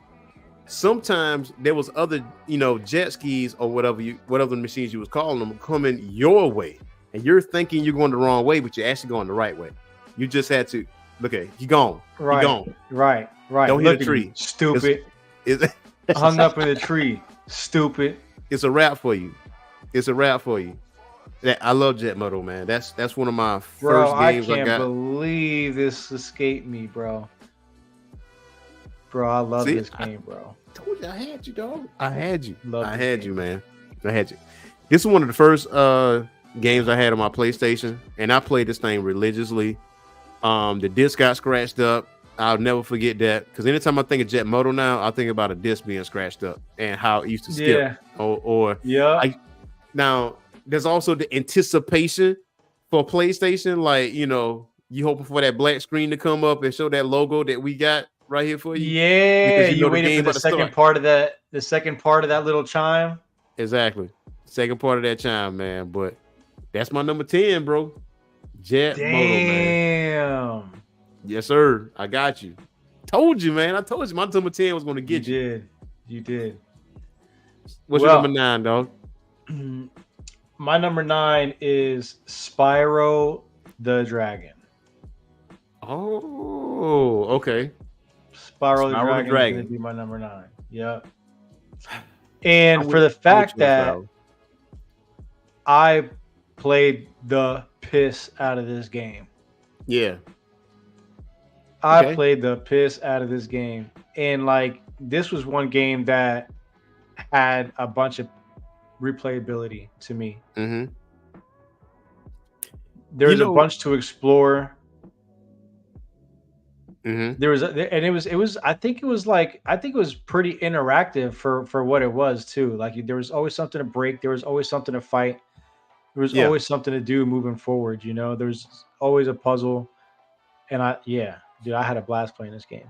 Sometimes there was other, jet skis or whatever machines you was calling them coming your way, and you're thinking you're going the wrong way, but you're actually going the right way. You just had to look at you gone, right, you gone, right. Don't hit a tree, stupid. It's hung up in a tree, stupid. It's a wrap for you. I love Jet Moto, man. That's one of my first games I got. I can't believe this escaped me, bro. Bro, I love this game, bro. I told you I had you, dog. I had you, man. I had you. This is one of the first games I had on my PlayStation, and I played this thing religiously. The disc got scratched up. I'll never forget that, because anytime I think of Jet Moto now, I think about a disc being scratched up and how it used to skip. Now, there's also the anticipation for PlayStation, like, you hoping for that black screen to come up and show that logo that we got right here for you. Yeah, you waited for the second part of that. The second part of that little chime. Exactly, second part of that chime, man. But that's my number 10, bro. Jet Moto, man. Yes, sir. I got you. Told you, man. I told you my number 10 was going to get you. You did. What's your number 9, dog? My number 9 is Spyro the Dragon. Oh, okay. Spyro the Dragon is going to be my number 9. Yep. And for the fact that I played the piss out of this game. Yeah. I played the piss out of this game. And like this was one game that had a bunch of replayability to me. Mm-hmm. There's a bunch to explore. Mm-hmm. There was, and it was. I think it was pretty interactive for what it was too. Like there was always something to break. There was always something to fight. There was always something to do moving forward. You know, there's always a puzzle. And I had a blast playing this game.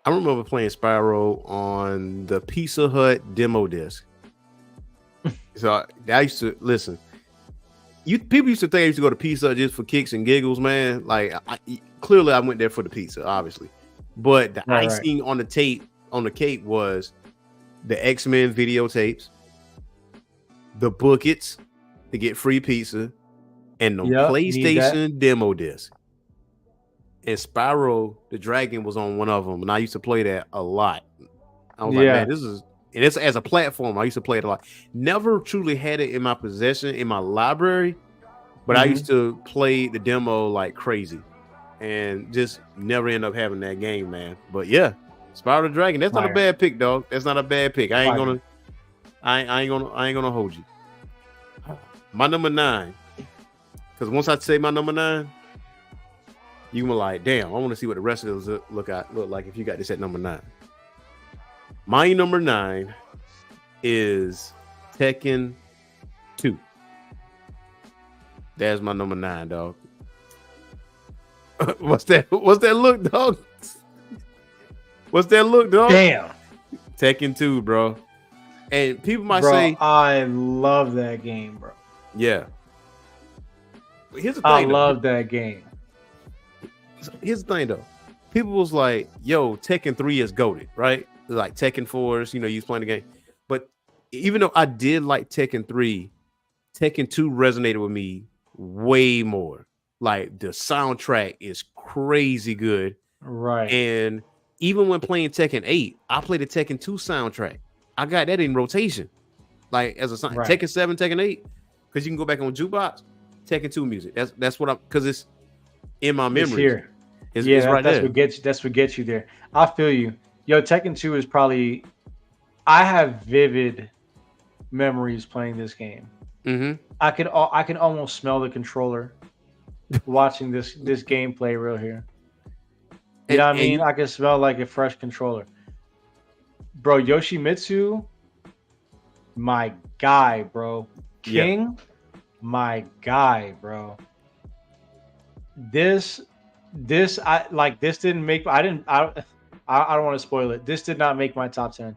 I remember playing Spyro on the Pizza Hut demo disc. So I used to listen. People used to think I used to go to Pizza Hut just for kicks and giggles, man. Like clearly I went there for the pizza, obviously. But the icing on the cake was the X-Men videotapes, the buckets to get free pizza, and the PlayStation demo disc. And Spyro the Dragon was on one of them, and I used to play that a lot. I was like, man, it's as a platform. I used to play it a lot. Never truly had it in my possession in my library, but I used to play the demo like crazy, and just never end up having that game, man. But yeah, Spyro the Dragon. That's not a bad pick, dog. That's not a bad pick. I ain't gonna hold you. My number 9, because once I say my number 9. You were like, damn, I want to see what the rest of those look like if you got this at number 9. My number 9 is Tekken 2. That's my number 9, dog. What's that look, dog? What's that look, dog? Damn. Tekken 2, bro. And people might say, I love that game, bro. Yeah. But here's the thing. I love that game. Here's the thing though, people was like, yo, Tekken 3 is goated, right? Like Tekken 4 is, you was playing the game. But even though I did like Tekken 3, Tekken 2 resonated with me way more. Like the soundtrack is crazy good. Right. And even when playing Tekken 8, I played the Tekken 2 soundtrack. I got that in rotation. Like as a song, Tekken 7, Tekken 8, because you can go back on jukebox, Tekken 2 music. That's what because it's in my memory. Here. It's right that's there. That's what gets you there. I feel you. Yo, Tekken 2 is probably. I have vivid memories playing this game. Mm-hmm. I can almost smell the controller watching this gameplay real here. You know what I mean? I can smell like a fresh controller. Bro, Yoshimitsu, my guy, bro. King, my guy, bro. This didn't make. I don't want to spoil it. This did not make my top 10.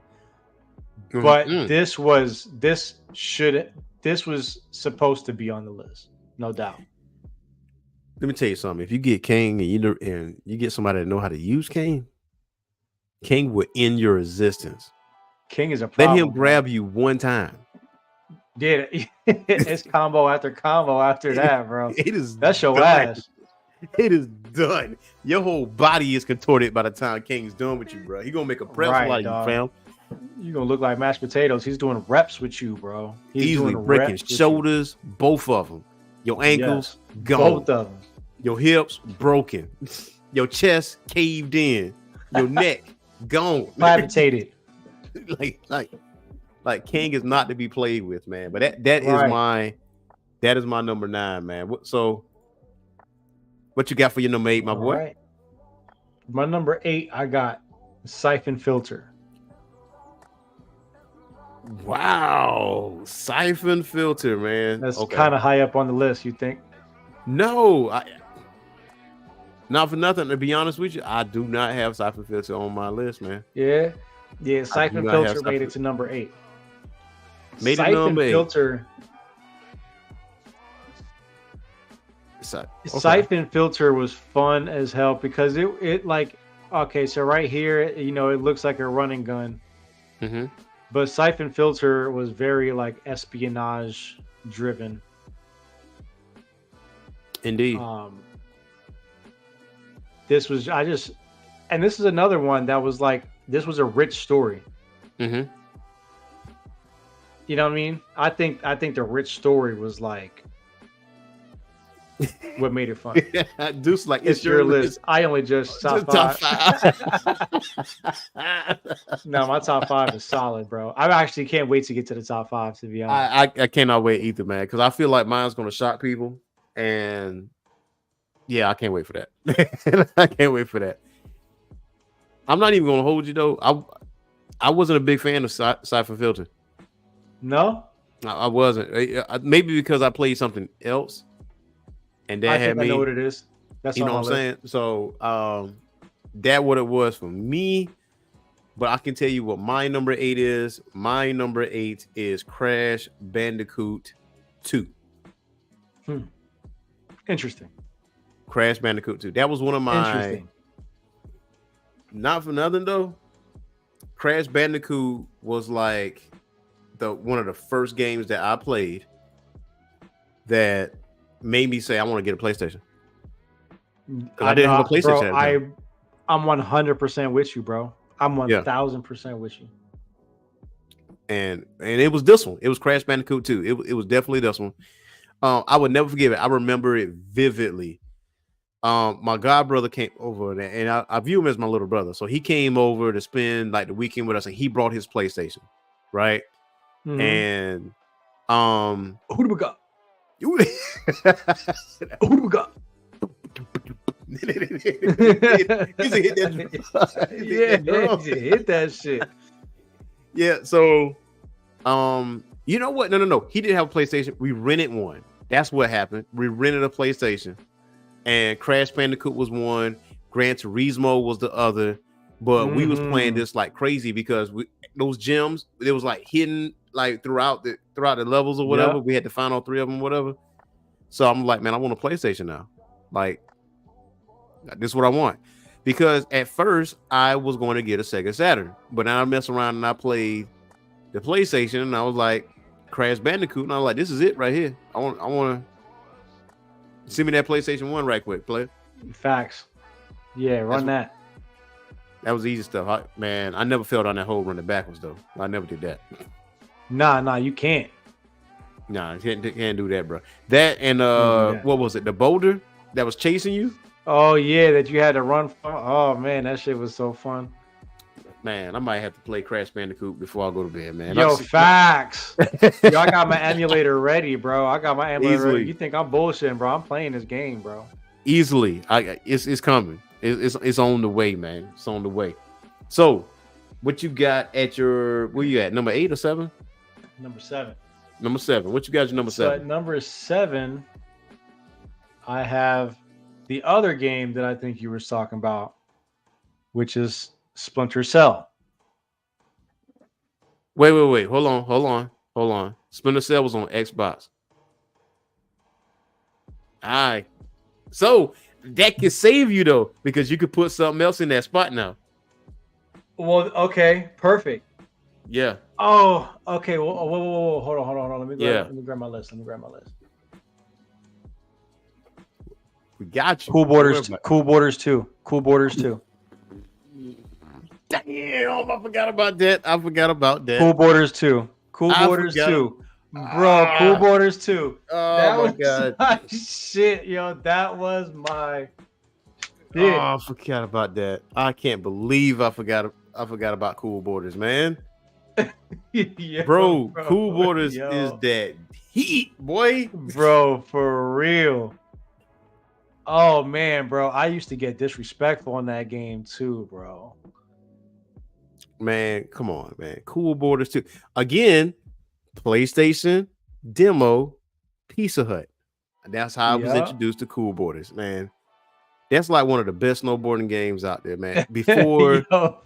But this was supposed to be on the list, no doubt. Let me tell you something. If you get King and you get somebody that know how to use King will end your existence. King is a problem. Let him grab you one time. Yeah, it's combo after combo after that, bro. That's your done. ass. It is done. Your whole body is contorted by the time King's done with you, bro. He gonna make a press like you, fam. You're gonna look like mashed potatoes. He's doing reps with you, bro. He's easily breaking shoulders, both of them. Your ankles gone. Both of them. Your hips broken. Your chest caved in. Your neck gone. Cavitated. like King is not to be played with, man. But that is my number 9, man. So what you got for your number 8, my boy? Right. My number 8, I got Siphon Filter. Wow, Siphon Filter, man. That's kind of high up on the list, you think? No, not for nothing. To be honest with you, I do not have Siphon Filter on my list, man. Yeah. Siphon Filter made it to number 8. Made it number 8. Filter. Siphon Filter was fun as hell because it like, okay, so right here, it looks like a running gun. Mm-hmm. But Siphon Filter was very like espionage driven. Indeed. This is another one that was like, this was a rich story. Mm-hmm. You know what I mean? I think the rich story was like What made it fun? Deuce, like it's your list. I only just top five. No, my top 5 is solid, bro. I actually can't wait to get to the top 5. To be honest, I cannot wait either, man, because I feel like mine's gonna shock people, and yeah, I can't wait for that. I can't wait for that. I'm not even gonna hold you though. I wasn't a big fan of Cypher Filter. No, I wasn't. Maybe because I played something else, and that had me. I know what it is. That's you know what I'm saying. So that what it was for me. But I can tell you what my number 8 is. My number 8 is Crash Bandicoot 2. Interesting. Crash Bandicoot 2. That was one of my. Not for nothing though. Crash Bandicoot was like one of the first games that I played that made me say I want to get a PlayStation. I didn't have a PlayStation. Bro, I'm 100% with you, bro. I'm 1000% with you. And it was this one. It was Crash Bandicoot 2. It was definitely this one. I would never forget it. I remember it vividly. My god brother came over there, and I view him as my little brother. So he came over to spend like the weekend with us, and he brought his PlayStation, right? Mm-hmm. And who do we got? Who do we got? Hit that shit. Yeah, so you know what? No. He didn't have a PlayStation. We rented one. That's what happened. We rented a PlayStation, and Crash Bandicoot was one. Gran Turismo was the other. But we was playing this like crazy because those gems, it was like hidden like throughout the levels or whatever. Yep. We had to find all 3 of them, whatever. So I'm like, man, I want a PlayStation now. Like, this is what I want. Because at first I was going to get a Sega Saturn, but now I messed around and I played the PlayStation, and I was like, Crash Bandicoot, and I was like, this is it right here. I want to send me that PlayStation 1 right quick, player. Facts. Yeah, run that. That was easy stuff. I never fell down that hole running backwards though. I never did that. Nah, you can't. Nah, you can't do that, bro. That and what was it? The boulder that was chasing you? Oh yeah, that you had to run from. Oh man, that shit was so fun. Man, I might have to play Crash Bandicoot before I go to bed, man. Yo, facts. Yo, I got my emulator ready, bro. I got my emulator ready. You think I'm bullshitting, bro? I'm playing this game, bro. Easily. It's coming. It's on the way, man. It's on the way. So, what you got at your? Where you at? Number 8 or 7? Number 7. Number 7. What you got? Your number 7. At number 7, I have the other game that I think you were talking about, which is Splinter Cell. Wait. Hold on. Splinter Cell was on Xbox. All right. So that can save you though, because you could put something else in that spot now. Well, okay, perfect. Yeah. Oh, okay. Well, whoa. Hold on. Let me grab my list. We got you. Cool Borders 2. Cool Borders 2. Damn, I forgot about that. Cool Borders 2. Cool Borders 2. Bro, Cool Borders 2. Oh my god. My shit, yo. That was my shit. Oh, I forgot about that. I can't believe I forgot about Cool Borders, man. Yeah, bro, Cool Borders is that heat, boy. Bro, for real. Oh man, bro. I used to get disrespectful in that game too, bro. Man, come on, man. Cool Borders 2. Again, PlayStation, demo, Pizza Hut. That's how I was introduced to Cool Borders, man. That's like one of the best snowboarding games out there, man. Before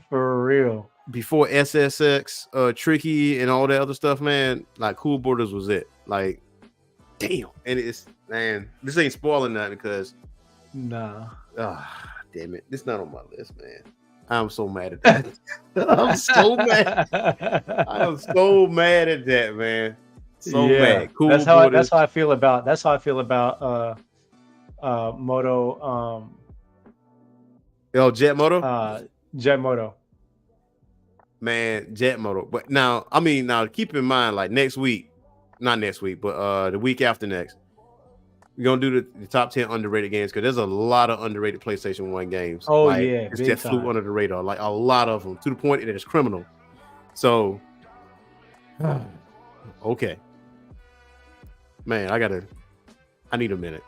for real. Before SSX, Tricky, and all that other stuff, man, like Cool Borders was it. Like, damn. And it's, man, this ain't spoiling nothing because nah. Damn it. It's not on my list, man. I'm so mad at that. I'm so mad. I am so mad at that, man. So mad. Cool. That's how I feel about Moto. Jet Moto. Jet Moto. Man, Jet Moto. But now keep in mind, like not next week, but the week after next, We're gonna do the top 10 underrated games because there's a lot of underrated PlayStation 1 games. Oh like, yeah, it's that flew under the radar, like a lot of them, to the point that it's criminal. So, okay, man, I need a minute.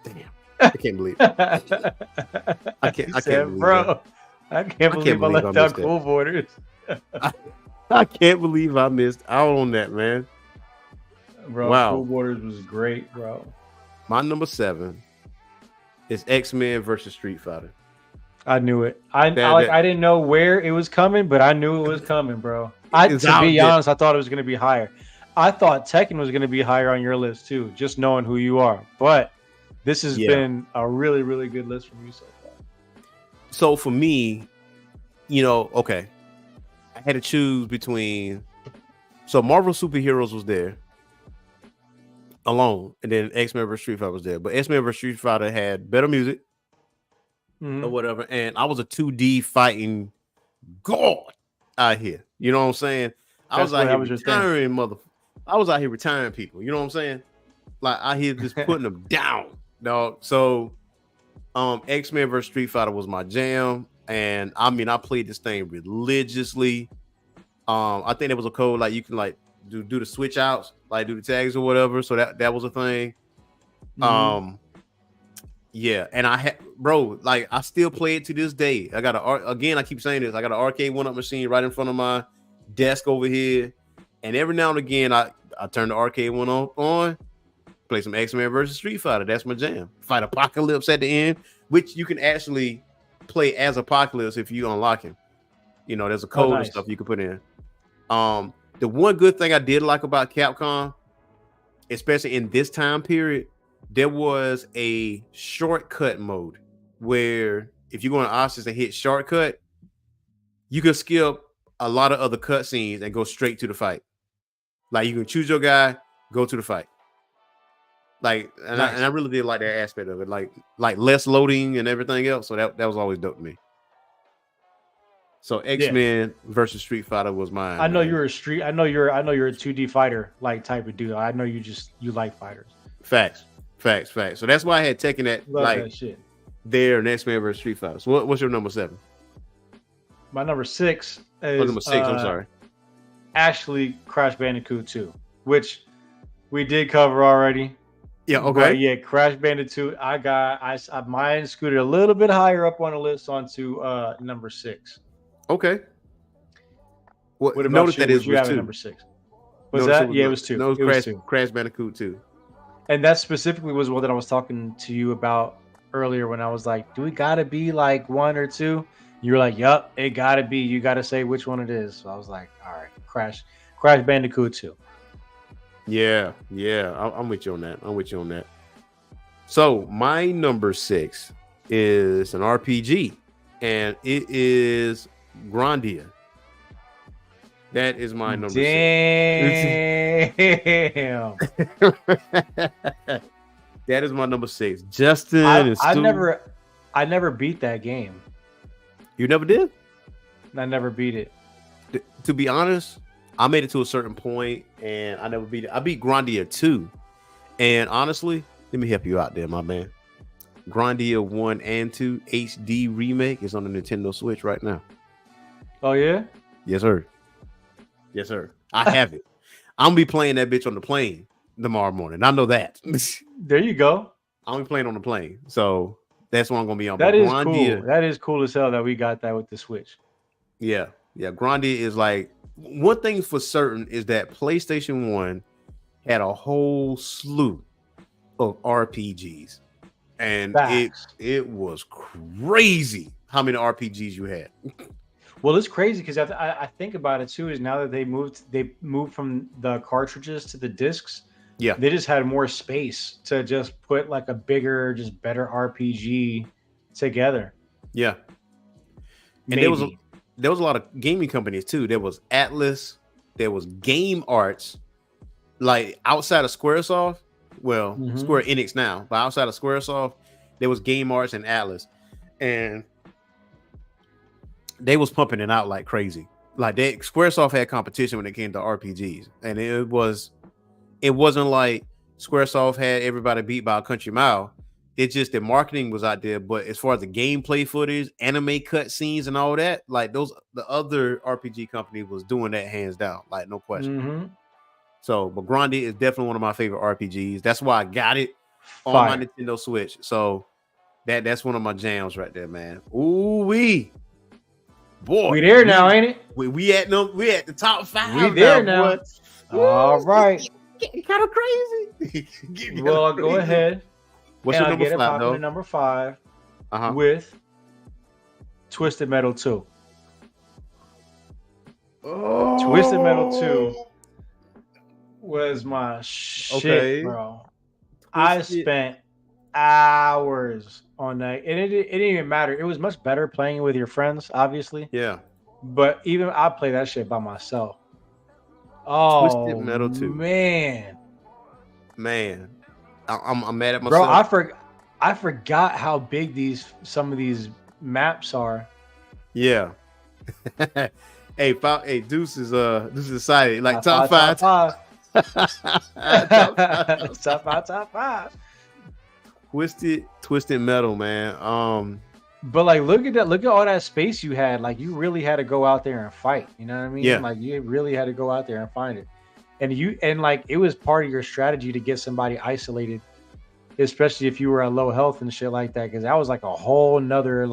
Damn, I can't believe it. I can't believe bro. That. I can't believe I left out Cool Borders. I can't believe I missed out on that, man. Bro, wow. Cool Borders was great, bro. My number 7 is X-Men versus Street Fighter. I knew it. I didn't know where it was coming, but I knew it was coming, bro. To be honest, I thought it was going to be higher. I thought Tekken was going to be higher on your list too, just knowing who you are. But this has been a really, really good list from you so far. So for me, okay, I had to choose between. So Marvel Superheroes was there alone, and then X-Men vs. Street Fighter was there. But X-Men vs. Street Fighter had better music or whatever, and I was a 2D fighting god out here. You know what I'm saying? I was out here retiring I was out here retiring people. You know what I'm saying? Like out here just putting them down, dog. So, X-Men vs. Street Fighter was my jam, and I mean I played this thing religiously. I think there was a code like you can like do the switch outs, like do the tags or whatever. So that was a thing. Yeah, and I had like I still play it to this day. I got I keep saying this. I got an arcade 1-up machine right in front of my desk over here, and every now and again I turn the arcade 1 on, play some X-Men versus Street Fighter. That's my jam. Fight Apocalypse at the end, which you can actually play as Apocalypse if you unlock him. There's a code and stuff you can put in. The one good thing I did like about Capcom, especially in this time period, there was a shortcut mode where if you go on options and hit shortcut, you can skip a lot of other cutscenes and go straight to the fight. Like you can choose your guy, go to the fight. Like, and I really did like that aspect of it, like less loading and everything else. So that was always dope to me. So X-Men versus Street Fighter was mine. I know you're a 2D fighter like type of dude. I know you like fighters. Facts. So that's why I had taken that that shit. There in X-Men versus Street Fighter. So what's your number 7? My number 6 is number 6. I'm sorry. Actually, Crash Bandicoot 2, which we did cover already. Yeah. Okay. But yeah, Crash Bandicoot. Mine scooted a little bit higher up on the list onto number 6. Okay. What about notice you? That is you have number 6. Was that? Yeah, it was 2. No, it was Crash Bandicoot 2. And that specifically was one that I was talking to you about earlier when I was like, do we gotta be like 1 or 2? You were like, yup, it gotta be. You gotta say which one it is. So I was like, all right, Crash Bandicoot 2. Yeah. I'm with you on that. So my number 6 is an RPG, and it is Grandia. That is my number 6. Damn. That is my number 6. Justin I never beat that game. You never did? I never beat it. To be honest, I made it to a certain point and I never beat it. I beat Grandia 2. And honestly, let me help you out there, my man. Grandia 1 and 2 HD remake is on the Nintendo Switch right now. Oh, yeah? Yes, sir. I have it. I'm gonna be playing that bitch on the plane tomorrow morning. I know that. There you go. I'm gonna be playing on the plane. So that's what I'm gonna be on. That is cool. That is cool as hell that we got that with the Switch. Yeah. Grandia is like, one thing for certain is that PlayStation 1 had a whole slew of RPGs. And it was crazy how many RPGs you had. Well, it's crazy because I think about it too. Is now that they moved from the cartridges to the discs. Yeah, they just had more space to just put like a bigger, just better RPG together. Yeah, and there was a lot of gaming companies too. There was Atlas, there was Game Arts, like outside of SquareSoft. Well, Square Enix now, but outside of SquareSoft, there was Game Arts and Atlas, and they was pumping it out like crazy. Like SquareSoft had competition when it came to RPGs, and it wasn't like Squaresoft had everybody beat by a country mile. It's just the marketing was out there, but as far as the gameplay footage, anime cutscenes, and all that, like the other RPG company was doing that hands down, like no question. Mm-hmm. So, but Grande is definitely one of my favorite RPGs. That's why I got it on my Nintendo Switch. So that's one of my jams right there, man. Ooh wee, boy, we there now, ain't it? We at the top 5. We there now. All right, getting kind of crazy. Well, go ahead. What's your number 5, though? Number 5 with Twisted Metal 2. Oh. Twisted Metal 2 was my shit, bro. I spent hours on that, and it didn't even matter. It was much better playing with your friends, obviously. Yeah. But even I play that shit by myself. Oh, Twisted Metal 2. Man. I'm mad at myself. Bro, I forgot how big some of these maps are. Yeah. Hey, Deuce is excited. Like top 5. Top 5. Twisted Metal, man. But like, look at that! Look at all that space you had. Like, you really had to go out there and fight. You know what I mean? Yeah. Like, you really had to go out there and find it. And like, it was part of your strategy to get somebody isolated, especially if you were at low health and shit like that. Because that was like a whole nother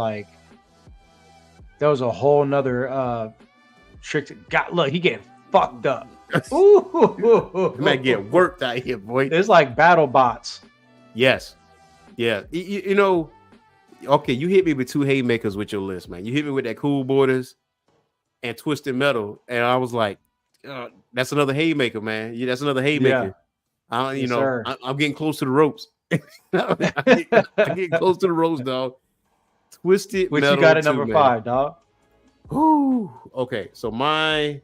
trick. Look, he getting fucked up. Ooh, man, get worked out here, boy. It's like battle bots. Yes, yeah. You know. Okay, you hit me with 2 haymakers with your list, man. You hit me with that Cool Borders and Twisted Metal, and I was like, "That's another haymaker, man. Yeah, that's another haymaker." Yeah. I'm getting close to the ropes. I'm getting close to the ropes, dog. Twisted Which Metal. You got at number 5, dog. Whew. Okay, so my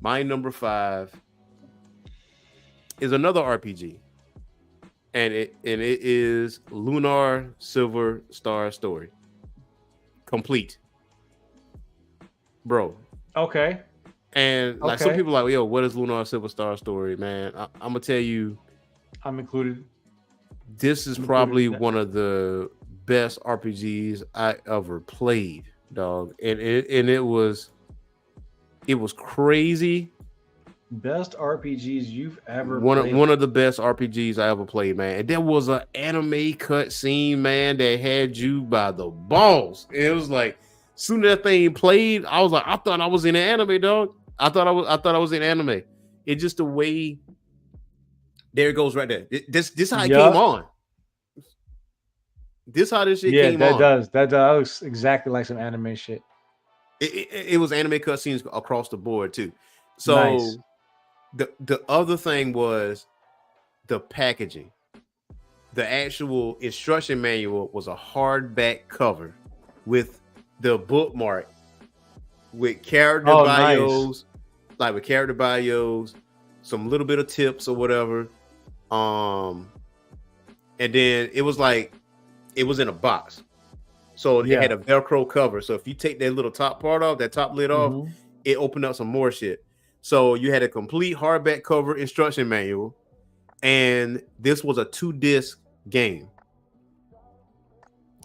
number 5 is another RPG. And it is Lunar Silver Star Story. Complete. Bro. Okay. And like some people are like, yo, what is Lunar Silver Star Story, man? I'm gonna tell you. I'm included. This is probably one of the best RPGs I ever played, dog. And it was crazy. Best RPGs you've ever played. One of the best RPGs I ever played, man. And there was an anime cut scene, man, that had you by the balls. And it was like, soon as that thing played, I was like, I thought I was in an anime, dog. I thought I was in anime. It's just the way. There it goes right there. This how it came on. This how this shit came on. That looks exactly like some anime shit. It was anime cutscenes across the board too. So. Nice. The other thing was the packaging. The actual instruction manual was a hardback cover with the bookmark with character bios, like with character bios, some little bit of tips or whatever. And then it was in a box. So it had a Velcro cover. So if you take that little top part off, that top lid off, it opened up some more shit. So you had a complete hardback cover instruction manual, and this was a 2-disc game.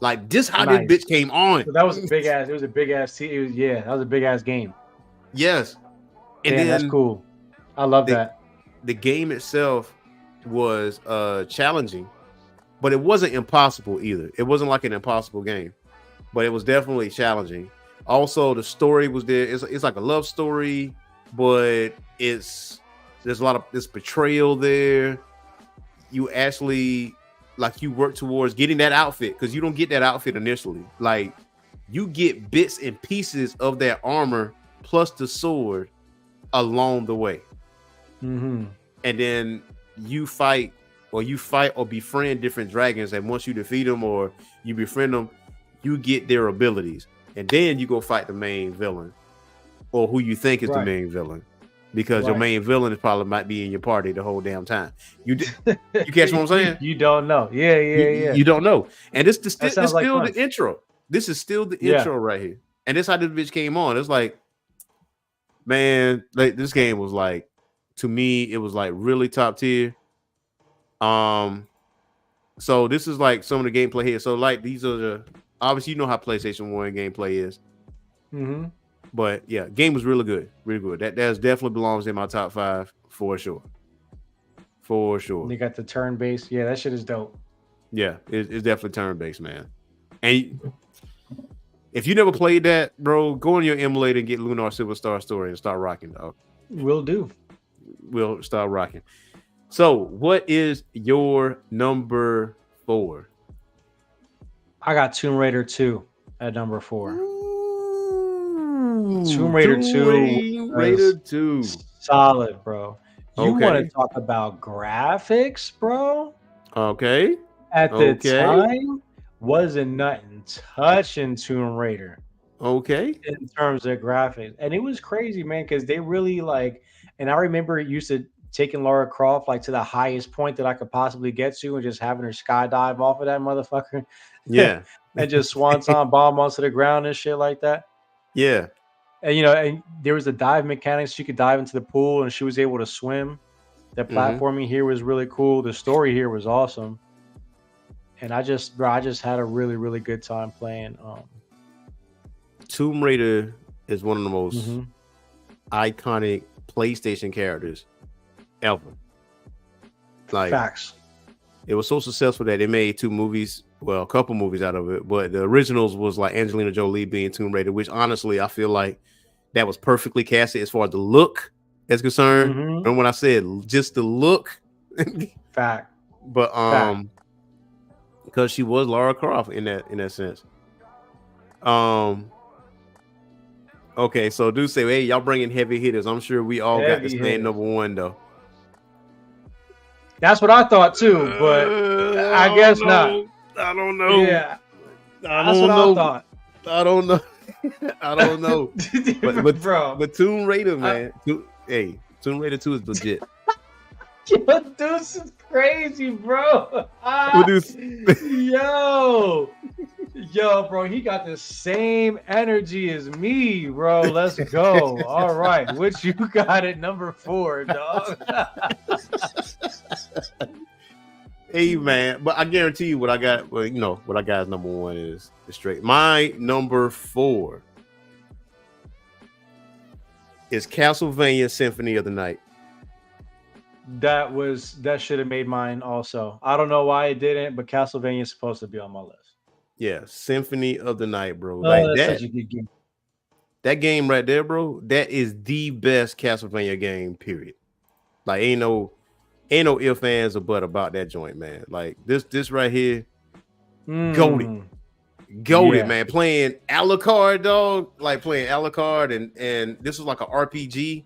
Like this, how this bitch came on. So that was a big ass. It was a big ass. That was a big ass game. Yes, and then that's cool. I love that. The game itself was challenging, but it wasn't impossible either. It wasn't like an impossible game, but it was definitely challenging. Also, the story was there. It's like a love story. But there's a lot of this betrayal there. You actually you work towards getting that outfit because you don't get that outfit initially. Like you get bits and pieces of that armor plus the sword along the way. Mm-hmm. And then you fight or befriend different dragons, and once you defeat them or you befriend them, you get their abilities, and then you go fight the main villain. Or who you think is the main villain, because your main villain might be in your party the whole damn time. You catch what I'm saying? You don't know. Yeah. You don't know. And this is still the intro. This is still the intro right here. And this how this bitch came on. It's like, man, like this game was like, to me, it was like really top tier. So this is like some of the gameplay here. So like these are the obviously you know how PlayStation 1 gameplay is. Mm-hmm. But yeah, game was really good. Really good. That definitely belongs in my top 5 for sure. For sure. They got the turn-based. Yeah, that shit is dope. Yeah, it's definitely turn-based, man. And if you never played that, bro, go on your emulator and get Lunar Silver Star Story and start rocking, dog. Will do. We'll start rocking. So, what is your number 4? I got Tomb Raider 2 at number 4. Ooh, Tomb Raider 2. Solid, bro. You want to talk about graphics, bro? Okay. At the time, wasn't nothing touching Tomb Raider. Okay. In terms of graphics. And it was crazy, man, because they really like, and I remember it used to taking Lara Croft like to the highest point that I could possibly get to and just having her skydive off of that motherfucker. Yeah. And just swanton bomb onto the ground and shit like that. Yeah. And and there was a dive mechanics. She could dive into the pool and she was able to swim. The platforming here was really cool. The story here was awesome. And I just had a really, really good time playing. Tomb Raider is one of the most iconic PlayStation characters ever. Like, facts. It was so successful that they made 2 movies, well, a couple movies out of it, but the originals was like Angelina Jolie being Tomb Raider, which honestly I feel like that was perfectly casted as far as the look is concerned. And when I said just the look, fact. But because she was Lara Croft in that sense. Okay, so do say, hey, y'all bringing heavy hitters. I'm sure we all got the same number 1 though. That's what I thought too, but I guess not. I don't know. Yeah, that's what I thought. I don't know. I don't know. but bro, but Tomb Raider, man. Tomb Raider 2 is legit. Yo, this is crazy, bro. Yo, bro, he got the same energy as me, bro. Let's go. All right, what you got at number 4, dog? Hey, man, but I guarantee you what I got. Well, you know what I got as number 1 is straight. My number 4 is Castlevania Symphony of the Night. That should have made mine also. I don't know why it didn't, but Castlevania is supposed to be on my list. Yeah, Symphony of the Night, bro. That's such a good game. That game right there, bro, that is the best Castlevania game, period. Like, ain't no ifs, ands, or but about that joint, man. Like, this right here, goated, man. Playing Alucard, dog. Like, playing Alucard, and this was like an RPG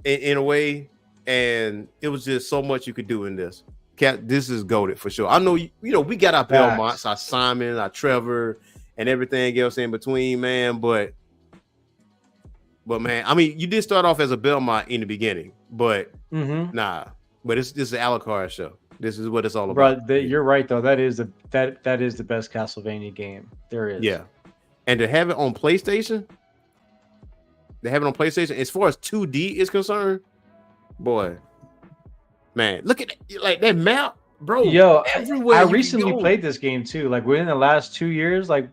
in a way, and it was just so much you could do in this. This is goated for sure. I know we got our Belmonts, our Simon, our Trevor, and everything else in between, man. But man, I mean, you did start off as a Belmont in the beginning, but nah. But this is an Alucard show. This is what it's all about. Bro, you're right though. That is the best Castlevania game there is. Yeah, and to have it on PlayStation, as far as 2D is concerned, boy. Man, look at it, like that map, bro. Yo, everywhere. I recently played this game too. Like within the last 2 years, I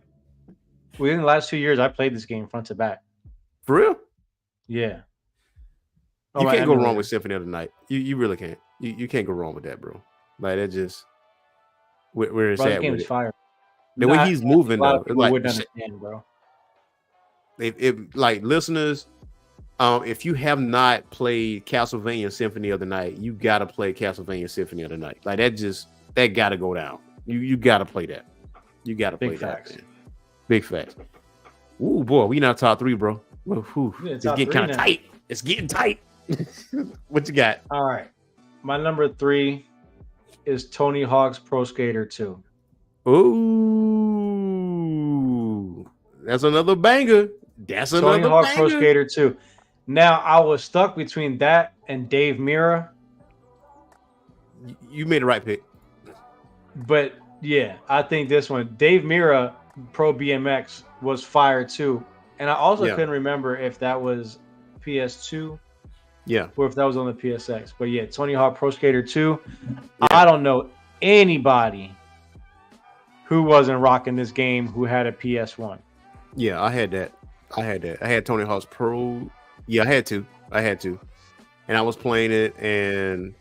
played this game front to back. For real? Yeah. You can't go wrong with Symphony of the Night. You really can't. You can't go wrong with that, bro. Like that just where it's at. The game's fire. The way he's moving, though, like wouldn't understand, bro. If like listeners. If you have not played Castlevania Symphony of the Night, you gotta play Castlevania Symphony of the Night. Like that gotta go down. You gotta play that. You gotta play that. Man. Big facts. Ooh, boy, we not top 3, bro. It's getting kind of tight. It's getting tight. What you got? All right, my number 3 is Tony Hawk's Pro Skater 2. Ooh, that's another banger. That's another Tony Hawk's Pro Skater 2. Now, I was stuck between that and Dave Mirra. You made the right pick. But, yeah, I think this one. Dave Mirra, Pro BMX, was fire, too. And I also couldn't remember if that was PS2 Yeah. Or if that was on the PSX. But yeah, Tony Hawk Pro Skater 2. Yeah. I don't know anybody who wasn't rocking this game who had a PS1. Yeah, I had that. I had Tony Hawk's Pro. Yeah, I had to. And I was playing it, and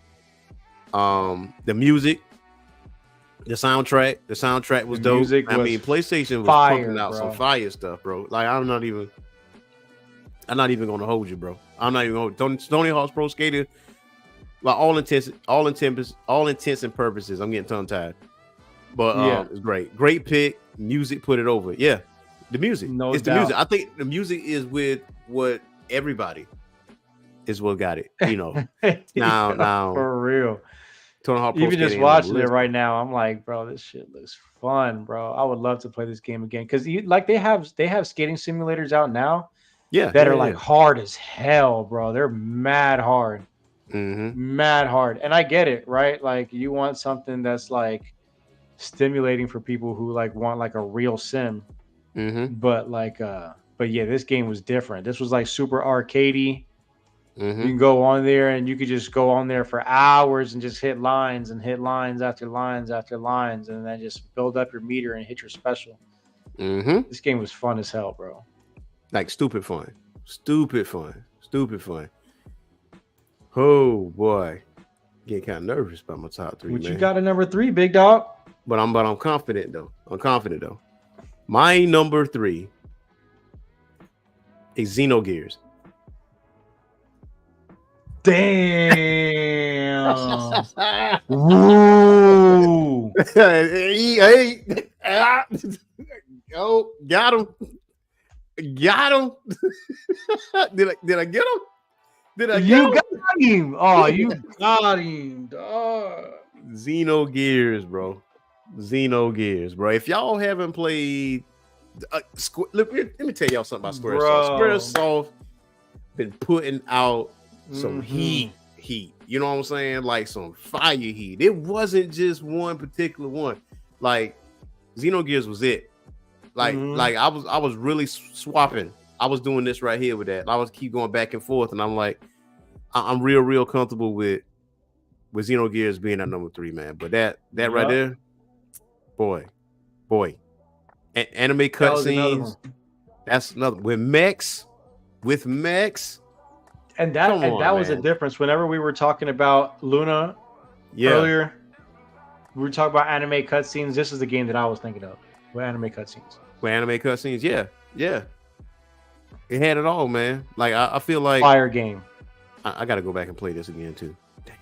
the music, the soundtrack was dope. I mean, PlayStation was pumping out some fire stuff, bro. Like I'm not even gonna hold you, bro. I'm not even gonna Tony Hawk's Pro Skater. Like all intents and purposes, I'm getting tongue tied. But it's great. Great pick. Music put it over. Yeah. The music. It's the music. I think the music is with what everybody is what got it. You know. now for real. Tony Hawk Pro Even just watching it right now, I'm like, bro, this shit looks fun, bro. I would love to play this game again. Because they have skating simulators out now. Yeah. That are like hard as hell, bro. They're mad hard. Mm-hmm. Mad hard. And I get it, right? Like you want something that's like stimulating for people who like want like a real sim. Mm-hmm. But yeah, this game was different. This was like super arcadey. Mm-hmm. You can go on there and you could just go on there for hours and just hit lines after lines after lines, and then just build up your meter and hit your special. Mm-hmm. This game was fun as hell, bro. Like stupid fun. Oh boy, getting kind of nervous about my top 3. What you got at number 3, big dog? But I'm confident though. My number 3 is Xenogears. Damn. Woo. Hey. Oh, got him. Did I get him? You got him. Oh, you got him, dog. Xenogears, bro. If y'all haven't played, let me tell y'all something about Squaresoft. Squaresoft been putting out some heat. You know what I'm saying? Like some fire heat. It wasn't just one particular one. Like Xenogears was it. Like I was really swapping. I was doing this right here with that. I was keep going back and forth, and I'm like, I'm real comfortable with Xenogears being at number 3, man. But that right there, boy, anime cutscenes. That's another with mechs. And that was a difference. Whenever we were talking about Luna earlier, we were talking about anime cutscenes. This is the game that I was thinking of with anime cutscenes. Yeah. It had it all, man. Like I feel like fire game. I got to go back and play this again too. Dang.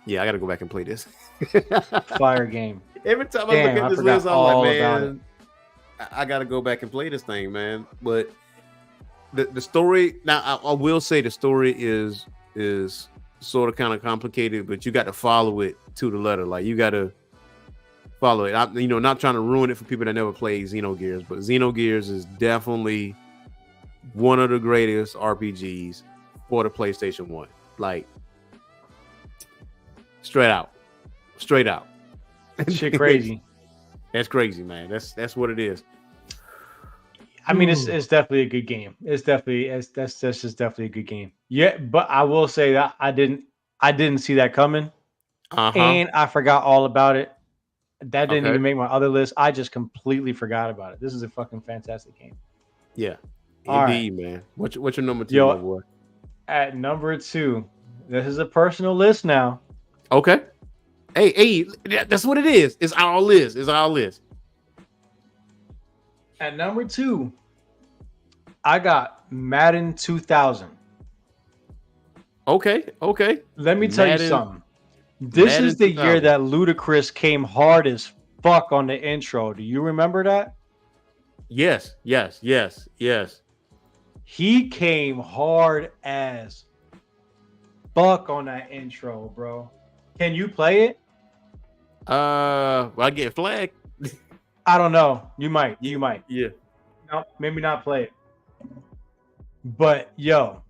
Yeah, I got to go back and play this. Fire game. Every time I look at this list, I'm like, man, I got to go back and play this thing, man. But the story, now I will say the story is sort of kind of complicated, but you got to follow it to the letter. Like you got to follow it. Not trying to ruin it for people that never played Xenogears, but Xenogears is definitely one of the greatest RPGs for the PlayStation 1. Like straight out. Shit crazy. That's crazy, man. That's what it is. I mean, it's definitely a good game. That's just definitely a good game. Yeah, but I will say that I didn't see that coming, and I forgot all about it. That didn't even make my other list. I just completely forgot about it. This is a fucking fantastic game. Yeah, indeed, man. What's your number 2, my boy? At number 2, this is a personal list now. Okay. Hey, that's what it is. It's our list. At number 2, I got Madden 2000. Okay. Let me tell you something. This is the year that Ludacris came hard as fuck on the intro. Do you remember that? Yes. He came hard as fuck on that intro, bro. Can you play it? I get flagged. I don't know. You might. Yeah. No, maybe not play it. But yo,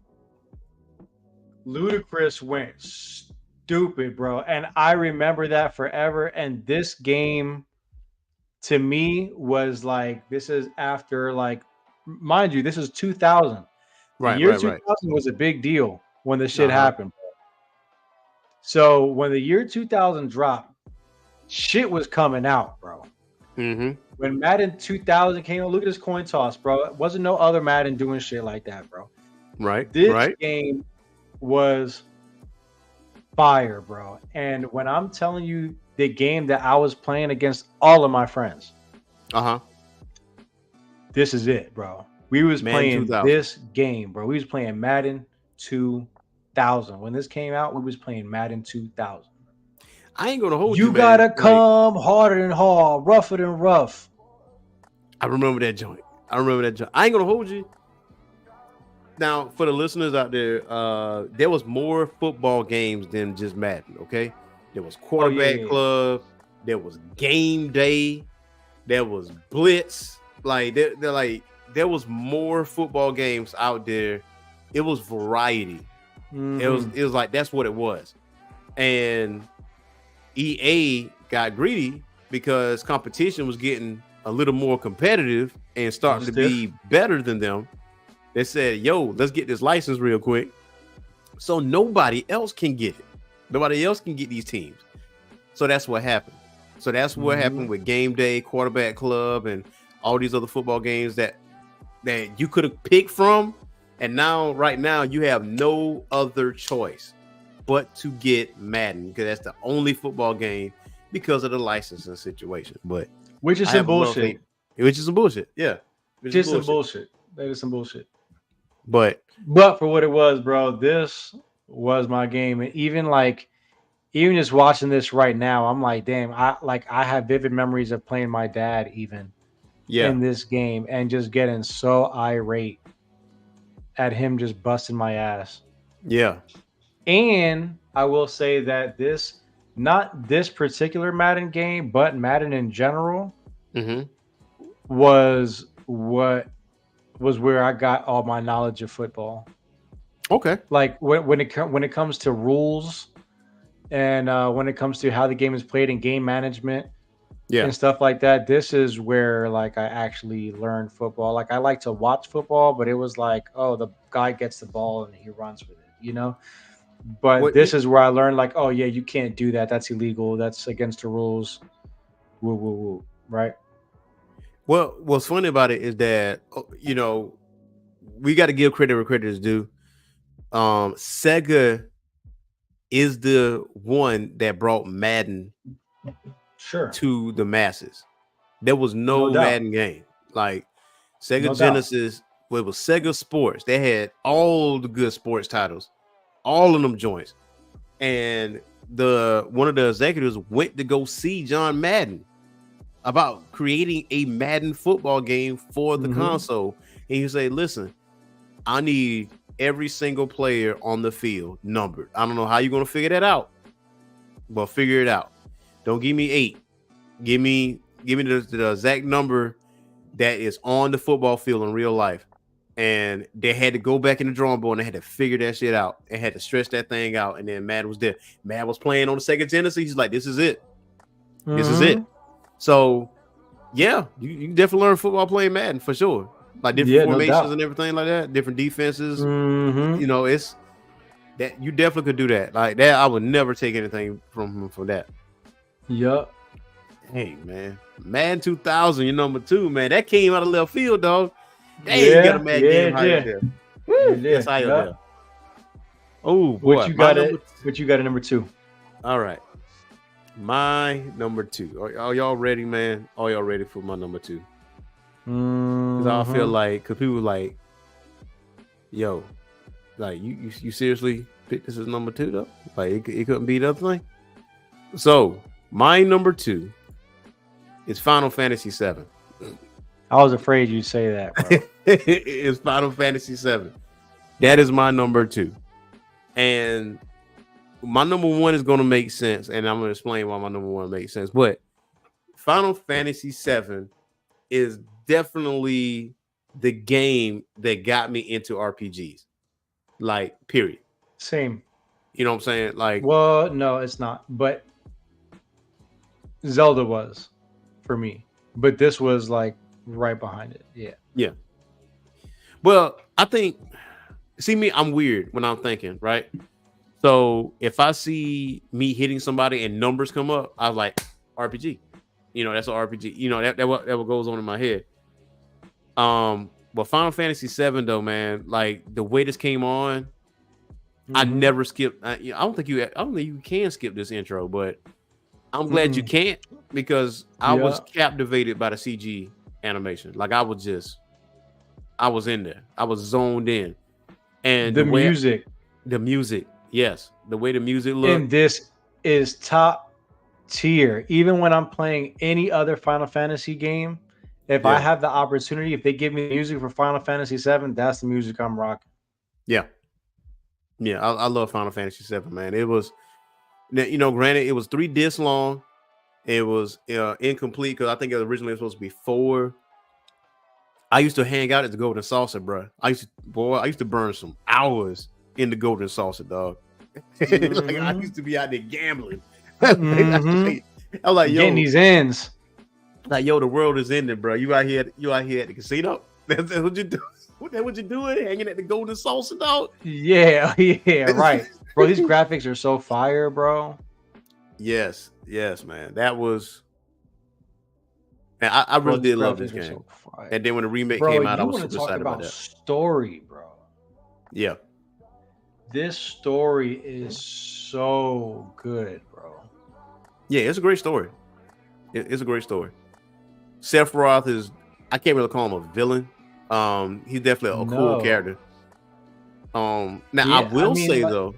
Ludacris went stupid, bro. And I remember that forever. And this game to me was like, this is after, like, mind you, this is 2000. The year 2000 was a big deal. when the shit happened. So when the year 2000 dropped, shit was coming out, bro. Mm-hmm. When Madden 2000 came out, look at this coin toss, bro. It wasn't no other Madden doing shit like that, bro. Right. This game was fire, bro. And when I'm telling you the game that I was playing against all of my friends, this is it, bro. We was playing this game, bro. We was playing Madden 2000. When this came out, we was playing Madden 2000. I ain't gonna hold you. You gotta come harder than hard, rougher than rough. I remember that joint. I ain't gonna hold you. Now, for the listeners out there, there was more football games than just Madden. Okay, there was Quarterback Club, there was Game Day, there was Blitz. Like there was more football games out there. It was variety. Mm-hmm. It was like that's what it was, and EA got greedy because competition was getting a little more competitive and starting to be better than them. They said, yo, let's get this license real quick so nobody else can get it. Nobody else can get these teams. So that's what happened. So that's what happened with Game Day, Quarterback Club, and all these other football games that you could have picked from. And now, right now, you have no other choice but to get Madden because that's the only football game because of the licensing situation. But which is some bullshit. Which is some bullshit. Yeah. Just some bullshit. That is some bullshit. But for what it was, bro, this was my game. And even just watching this right now, I'm like, damn, I have vivid memories of playing my dad even in this game and just getting so irate at him just busting my ass. Yeah. And I will say that not this particular Madden game, but Madden in general was where I got all my knowledge of football. Okay. Like when it comes to rules and when it comes to how the game is played and game management and stuff like that, this is where I actually learned football. Like I like to watch football, but it was like, oh, the guy gets the ball and he runs with it, you know? But this is where I learned oh yeah, you can't do that. That's illegal. That's against the rules. Woo, woo, woo. Right? Well, what's funny about it is that, we got to give credit where credit is due. Sega is the one that brought Madden to the masses. There was no Madden game. Like Sega Genesis, it was Sega Sports. They had all the good sports titles, all of them joints. And one of the executives went to go see John Madden about creating a Madden football game for the console. And he said, listen, I need every single player on the field numbered. I don't know how you're going to figure that out, but figure it out. Don't give me 8. Give me the exact number that is on the football field in real life. And they had to go back in the drawing board and they had to figure that shit out and had to stretch that thing out. And then Madden was there. Madden was playing on the Sega Genesis. He's like, this is it. This is it. So, yeah, you definitely learn football playing Madden for sure. Like different formations and everything like that, different defenses. It's that you definitely could do that. Like that, I would never take anything from him for that. Yup. Hey, man. Madden 2000, you're number 2, man. That came out of left field, dog. They ain't got a Madden game higher there. That's higher there. Oh, boy. What you got at number 2? All right. My number 2. Are y'all ready, man? Are y'all ready for my number 2? Because I feel like, because people like, yo, like you seriously picked this as number 2 though? Like it couldn't be the other thing. So my number 2 is Final Fantasy 7. I was afraid you'd say that, bro. It's Final Fantasy 7. That is my number 2, and my number 1 is going to make sense, and I'm going to explain why my number 1 makes sense. But Final Fantasy 7 is definitely the game that got me into RPGs. Like, period. Same. You know what I'm saying? Like, well, no, it's not. But Zelda was for me. But this was like right behind it. Yeah. Yeah. Well, I think see me, I'm weird when I'm thinking, right? So if I see me hitting somebody and numbers come up, I was like, RPG. That's an RPG. That what goes on in my head. But Final Fantasy VII though, man, like the way this came on, I never skipped. I don't think you can skip this intro, but I'm glad you can't, because I was captivated by the CG animation. Like I was in there. I was zoned in. And the music, yes, the way the music looked. And this is top tier. Even when I'm playing any other Final Fantasy game, if I have the opportunity, if they give me music for Final Fantasy VII, that's the music I'm rocking. Yeah. I love Final Fantasy VII, man. It was, granted, it was 3 discs long. It was incomplete because I think it originally was supposed to be 4. I used to hang out at the Golden Saucer, bro. I used to burn some hours in the Golden Saucer, dog. Like I used to be out there gambling. I was like, yo, getting these ends. Like, yo, the world is ending, bro. You out here at the casino? That's what you do. What you doing? Hanging at the Golden Saucer, dog? Yeah, right. Bro, these graphics are so fire, bro. Yes, man. That was. And I really did love this game. So and then when the remake came out, I was super excited about that. Story, bro. Yeah. This story is so good, bro. Yeah, it's a great story. It's a great story. Sephiroth is, I can't really call him a villain. He's definitely a cool character. Now I will say though,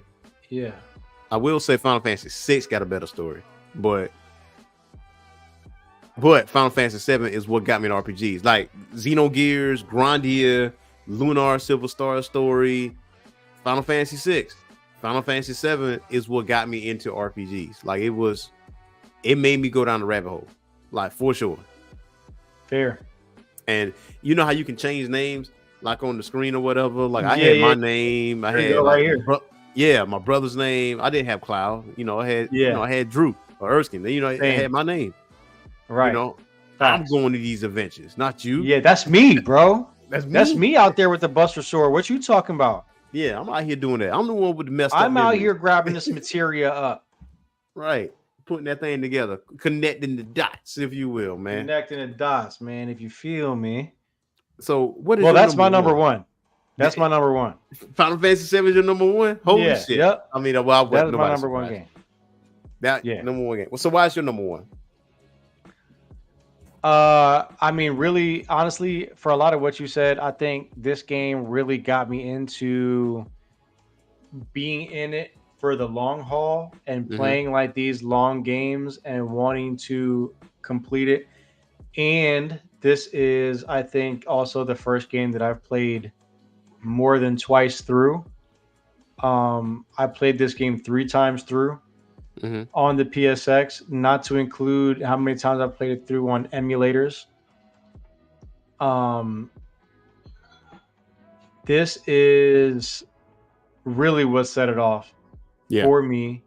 I will say Final Fantasy VI got a better story, but Final Fantasy VII is what got me in RPGs, like Xenogears, Grandia, Lunar Silver Star story, Final Fantasy VI. Final Fantasy VII is what got me into RPGs. Like it made me go down the rabbit hole, like for sure. Fair. And you know how you can change names, like on the screen or whatever. Like I had my name, I had right here. My brother's name. I didn't have Cloud. I had I had Drew or Erskine. I had my name. Right. I'm going to these adventures, not you. Yeah, that's me, bro. That's me out there with the Buster Sword. What you talking about? Yeah, I'm out here doing that. I'm the one with the messed up. I'm out here grabbing this materia up. Right. Putting that thing together, connecting the dots, if you will, man. Connecting the dots, man, if you feel me. So what is that's my number one. That's my number one. Final Fantasy VII is your number one? Holy shit. Yep. I mean, that's my number one game. Number one game. Well, so why is your number one? I mean, really, honestly, for a lot of what you said, I think this game really got me into being in it for the long haul and playing like these long games and wanting to complete it. And this is, I think, also the first game that I've played more than twice through. I played this game 3 times through on the PSX, not to include how many times I played it through on emulators. This is really what set it off for me.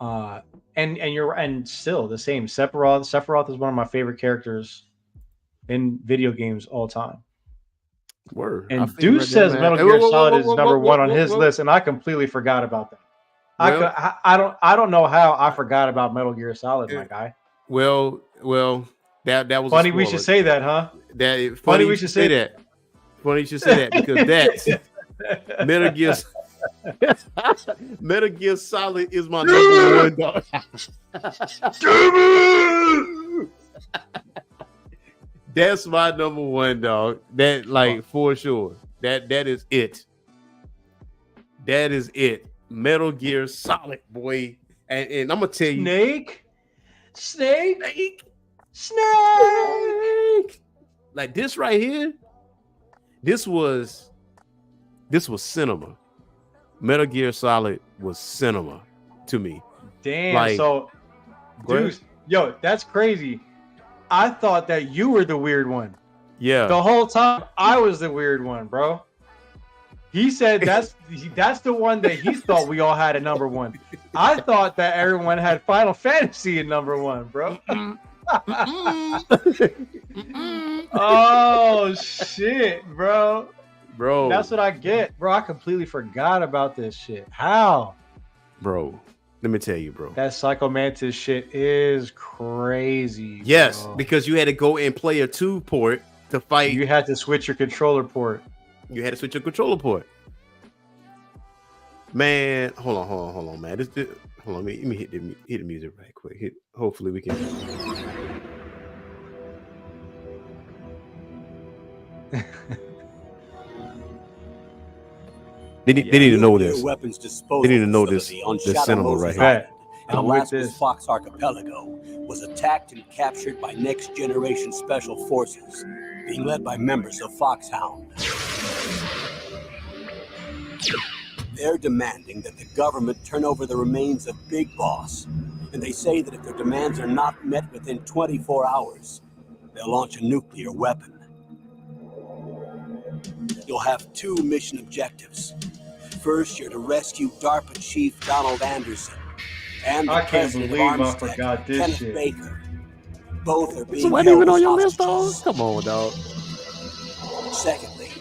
And still the same. Sephiroth is one of my favorite characters in video games all time. Word. And Deuce says Metal Gear Solid is number one on his list, and I completely forgot about that. I don't know how I forgot about Metal Gear Solid, my guy. Well, that was funny. We should say that, huh? Funny we should say that. Funny you should say that because that's Metal Gear. Metal Gear Solid is my number one, dog. That's my number one, dog. That for sure. That is it. That is it. Metal Gear Solid, boy. And I'm gonna tell you, Snake. Like this right here. This was cinema. Metal Gear Solid was cinema to me. Damn. So, dude, yo, that's crazy. I thought that you were the weird one. Yeah. The whole time I was the weird one, bro. He said that's the one that he thought we all had at number one. I thought that everyone had Final Fantasy at number one, bro. Oh shit, bro. bro. That's what I get, bro. I completely forgot about this shit. How, bro? Let me tell you, bro. That Psycho Mantis shit is crazy. Yes, bro. because you had to go and play a 2 port to fight. You had to switch your controller port. You had to switch your controller port. Man, hold on, man. Hold on, let me hit the music right quick. Hopefully we can. They need to know this. They need to know this cinema right here. And Alaska's Fox Archipelago was attacked and captured by Next Generation Special Forces, being led by members of Foxhound. They're demanding that the government turn over the remains of Big Boss, and they say that if their demands are not met within 24 hours, they'll launch a nuclear weapon. You'll have 2 mission objectives. First, you're to rescue DARPA Chief Donald Anderson and the president of Armstead, Kenneth shit. Baker. Both are being held even on as your list, hostages. dog? Come on, dog. Secondly,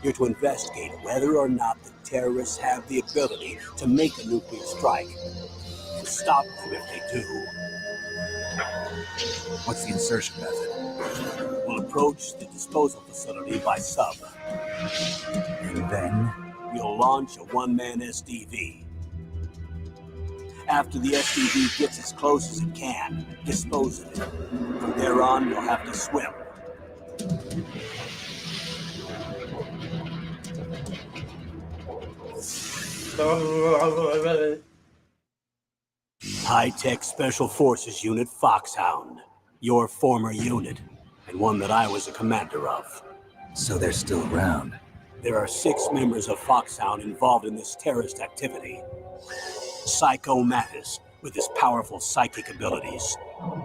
you're to investigate whether or not the terrorists have the ability to make a nuclear strike and stop them if they do. What's the insertion method? We'll approach the disposal facility by sub. And then? We'll launch a one-man SDV. After the SDV gets as close as it can, dispose of it. From there on, you'll have to swim. High-tech Special Forces Unit Foxhound. Your former unit, and one that I was a commander of. So they're still around. There are 6 members of Foxhound involved in this terrorist activity. Psycho Mantis, with his powerful psychic abilities.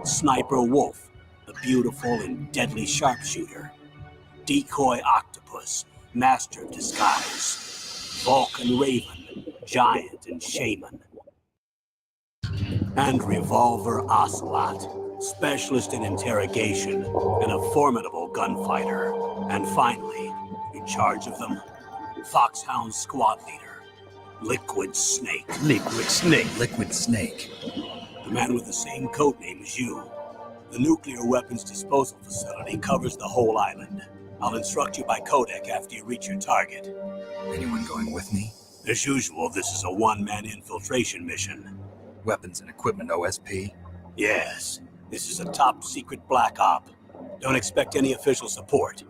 Sniper Wolf, the beautiful and deadly sharpshooter. Decoy Octopus, master of disguise. Vulcan Raven, giant and shaman. And Revolver Ocelot, specialist in interrogation and a formidable gunfighter. And finally, in charge of them, Foxhound squad leader, Liquid Snake. Liquid Snake. The man with the same codename as you. The nuclear weapons disposal facility covers the whole island. I'll instruct you by codec after you reach your target. Anyone going with me? As usual, this is a one-man infiltration mission. Weapons and equipment OSP? Yes, this is a top-secret black op. Don't expect any official support.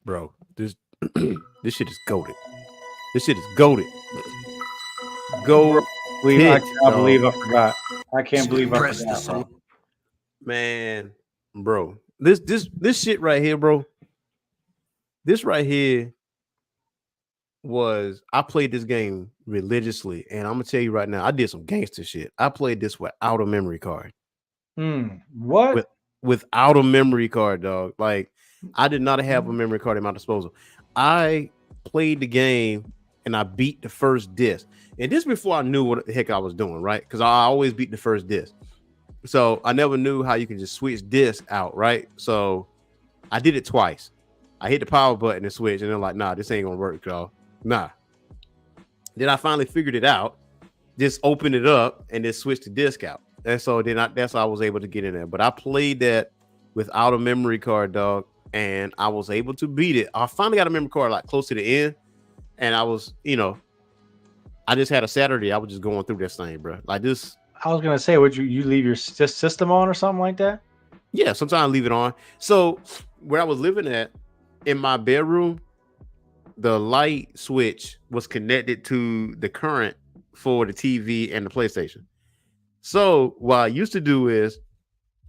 Bro, this shit is goated. This shit is goated. Go. I can't believe I forgot. I can't believe I forgot, bro. Man, bro. This shit right here, bro. This right here was, I played this game religiously, and I'm gonna tell you right now, I did some gangster shit. I played this without a memory card. What? Without a memory card, dog. Like, I did not have a memory card at my disposal. I played the game and I beat the first disc. And this before I knew what the heck I was doing, right? Because I always beat the first disc. So I never knew how you can just switch disc out, right? So I did it twice. I hit the power button and switch, and they're like, nah, this ain't gonna work, y'all. Nah. Then I finally figured it out. Just opened it up and then switched the disc out. And so that's how I was able to get in there. But I played that without a memory card, dog. And I was able to beat it. I finally got a memory card like close to the end. And I was, I just had a Saturday. I was just going through this thing, bro. Like this. I was gonna say, would you leave your system on or something like that? Yeah, sometimes I leave it on. So where I was living at, in my bedroom, the light switch was connected to the current for the TV and the PlayStation. So what I used to do is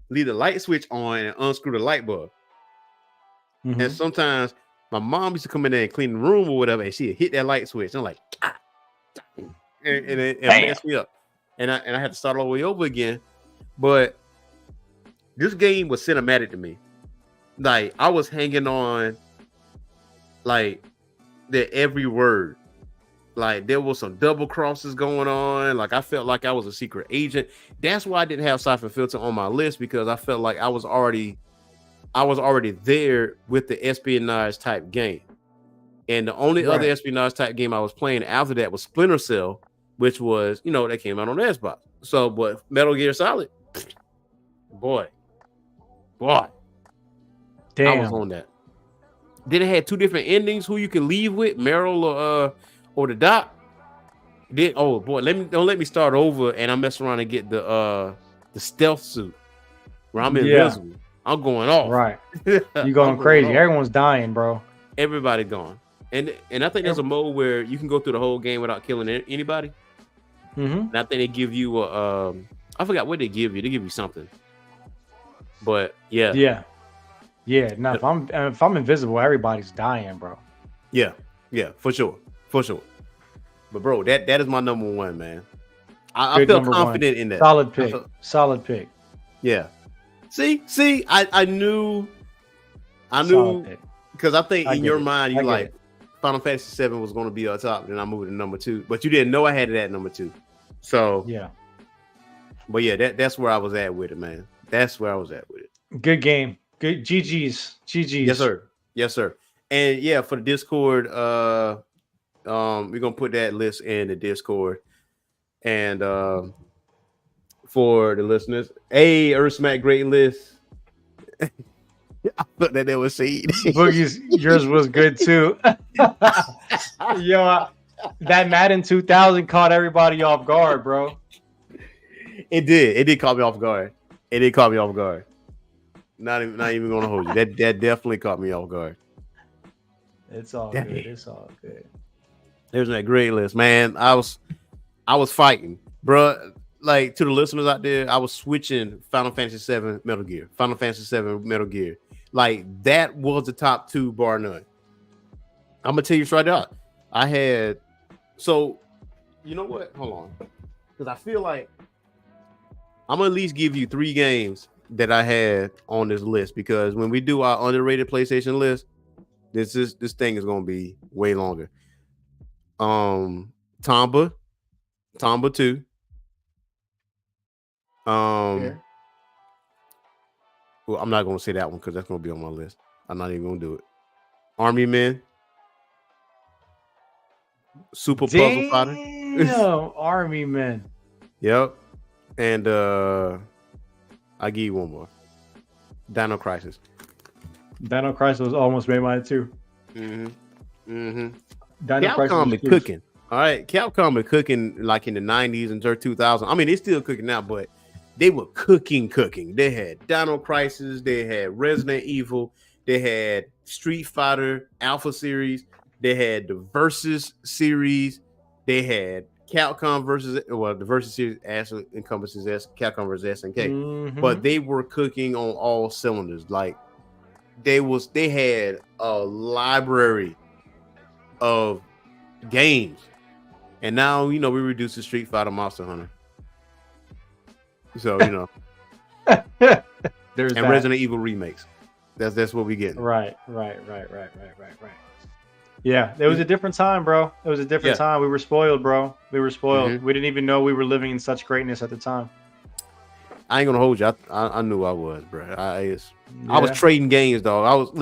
leave the light switch on and unscrew the light bulb. Mm-hmm. And sometimes my mom used to come in there and clean the room or whatever, and she'd hit that light switch. And I'm like, and it messed me up. And I had to start all the way over again. But this game was cinematic to me. Like, I was hanging on like the every word. Like there was some double crosses going on. Like I felt like I was a secret agent. That's why I didn't have Siphon Filter on my list, because I felt like I was already there with the espionage type game. And the only other espionage type game I was playing after that was Splinter Cell, which was, that came out on the Xbox. So, but Metal Gear Solid, boy, damn, I was on that. Then it had two different endings. Who you can leave with, Meryl or the Doc. Then, oh boy, don't let me start over and I mess around and get the stealth suit where I'm invisible. I'm going off. Right, you going crazy. Everyone's dying, bro. Everybody gone. And I think there's a mode where you can go through the whole game without killing anybody. And I think they give you I forgot what they give you. They give you something. But yeah. Now if I'm invisible, everybody's dying, bro. Yeah, for sure. But bro, that is my number one, man. I feel confident in that. Solid pick. Yeah. See, I knew because I think in your mind you like Final Fantasy VII was going to be on top, then I moved to number 2, but you didn't know I had it at number 2. So yeah, but yeah, that's where I was at with it, man. That's where I was at with it. Good game. Good GG's. Yes, sir. And yeah, for the Discord, we're gonna put that list in the Discord. And for the listeners, Earth Smack great list. I thought that they would see Boogie's. Yours was good too. Yo, that Madden 2000 caught everybody off guard, bro. It did caught me off guard. Not even gonna hold you. That definitely caught me off guard. It's all good. There's that great list, man. I was fighting, bro. Like, to the listeners out there, I was switching Final Fantasy VII Metal Gear. Like, that was the top 2 bar none. I'm gonna tell you straight out. So you know what? Hold on, because I feel like I'm gonna at least give you 3 games that I had on this list, because when we do our underrated PlayStation list, this thing is gonna be way longer. Tomba 2. Well, I'm not gonna say that one because that's gonna be on my list. I'm not even gonna do it. Army Men, Super Puzzle Fighter. Army Men. Yep. And I'll give you one more. Dino Crisis. Dino Crisis was almost made mine too. Capcom is cooking. All right, Capcom is cooking like in the 90s and 2000s. I mean, they're still cooking now, but they were cooking. They had Dino Crisis, they had Resident Evil, they had Street Fighter Alpha series, they had the Versus series, they had Capcom versus, well, the Versus series actually encompasses Capcom versus SNK, but they were cooking on all cylinders. Like they had a library of games, and now we reduced to Street Fighter, Monster Hunter. So there's Resident Evil remakes. That's what we get. Right. Yeah, it was a different time, bro. It was a different time. We were spoiled, bro. We were spoiled. We didn't even know we were living in such greatness at the time. I ain't gonna hold you. I knew I was, bro. I was trading games, dog.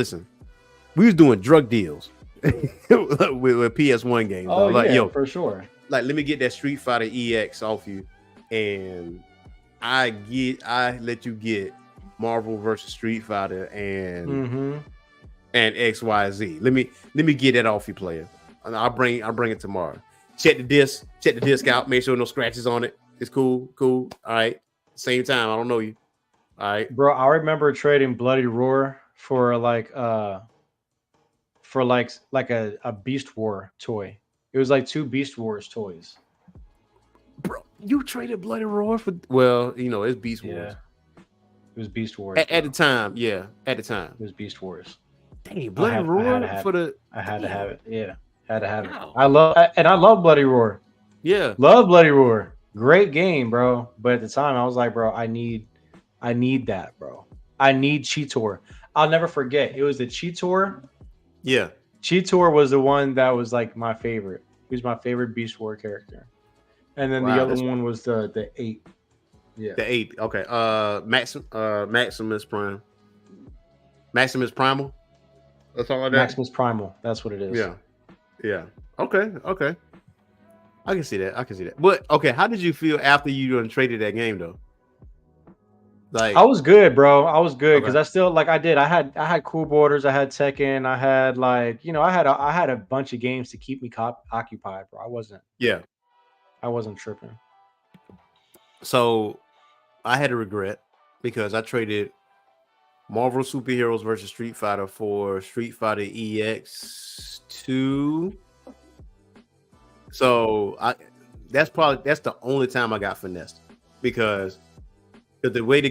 We was doing drug deals with PS1 games. Oh, like, yeah, for sure. Like, let me get that Street Fighter EX off you, and I let you get Marvel versus Street Fighter and XYZ. Let me get that off you, player. I'll bring it tomorrow. Check the disc out. Make sure no scratches on it. It's cool. All right. Same time. I don't know you. All right, bro. I remember trading Bloody Roar for a Beast War toy. It was like 2 Beast Wars toys. Bro, you traded Bloody Roar for? Well, it's Beast Wars. Yeah. It was Beast Wars at the time. Yeah, at the time it was Beast Wars. Dang, Bloody Roar I had to have it. Yeah, had to have it. I love Bloody Roar. Yeah, love Bloody Roar. Great game, bro. But at the time, I was like, bro, I need that, bro. I need Cheetor. I'll never forget. It was the Cheetor. Yeah, Cheetor was the one that was like my favorite. He was my favorite Beast Wars character. And then the other one was the 8. Yeah. The 8. Okay. Maximus Prime. Maximus Primal. That's all like that. Maximus Primal. That's what it is. Yeah. Yeah. Okay. I can see that. But okay, how did you feel after you done traded that game though? Like I was good, bro. I was good because I still I had Cool Borders, I had Tekken, I had I had a bunch of games to keep me occupied, bro. I wasn't tripping. So I had a regret because I traded Marvel Superheroes versus Street Fighter for Street Fighter EX 2. So that's the only time I got finessed because the way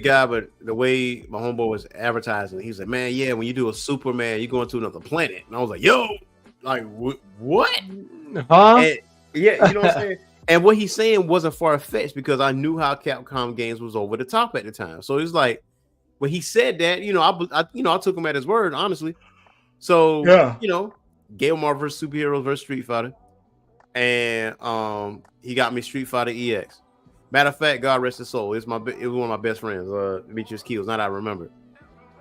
my homeboy was advertising, he said, "Man, yeah, when you do a Superman, you're going to another planet." And I was like, "Yo, like what?" Huh? And, yeah, you know what I'm saying. And what he's saying wasn't far fetched because I knew how Capcom games was over the top at the time. So it's like when he said that, I took him at his word, honestly. So gave him Marvel vs. Superheroes versus Street Fighter, and he got me Street Fighter EX. Matter of fact, God rest his soul. It was one of my best friends, Demetrius Keels. Now that I remember,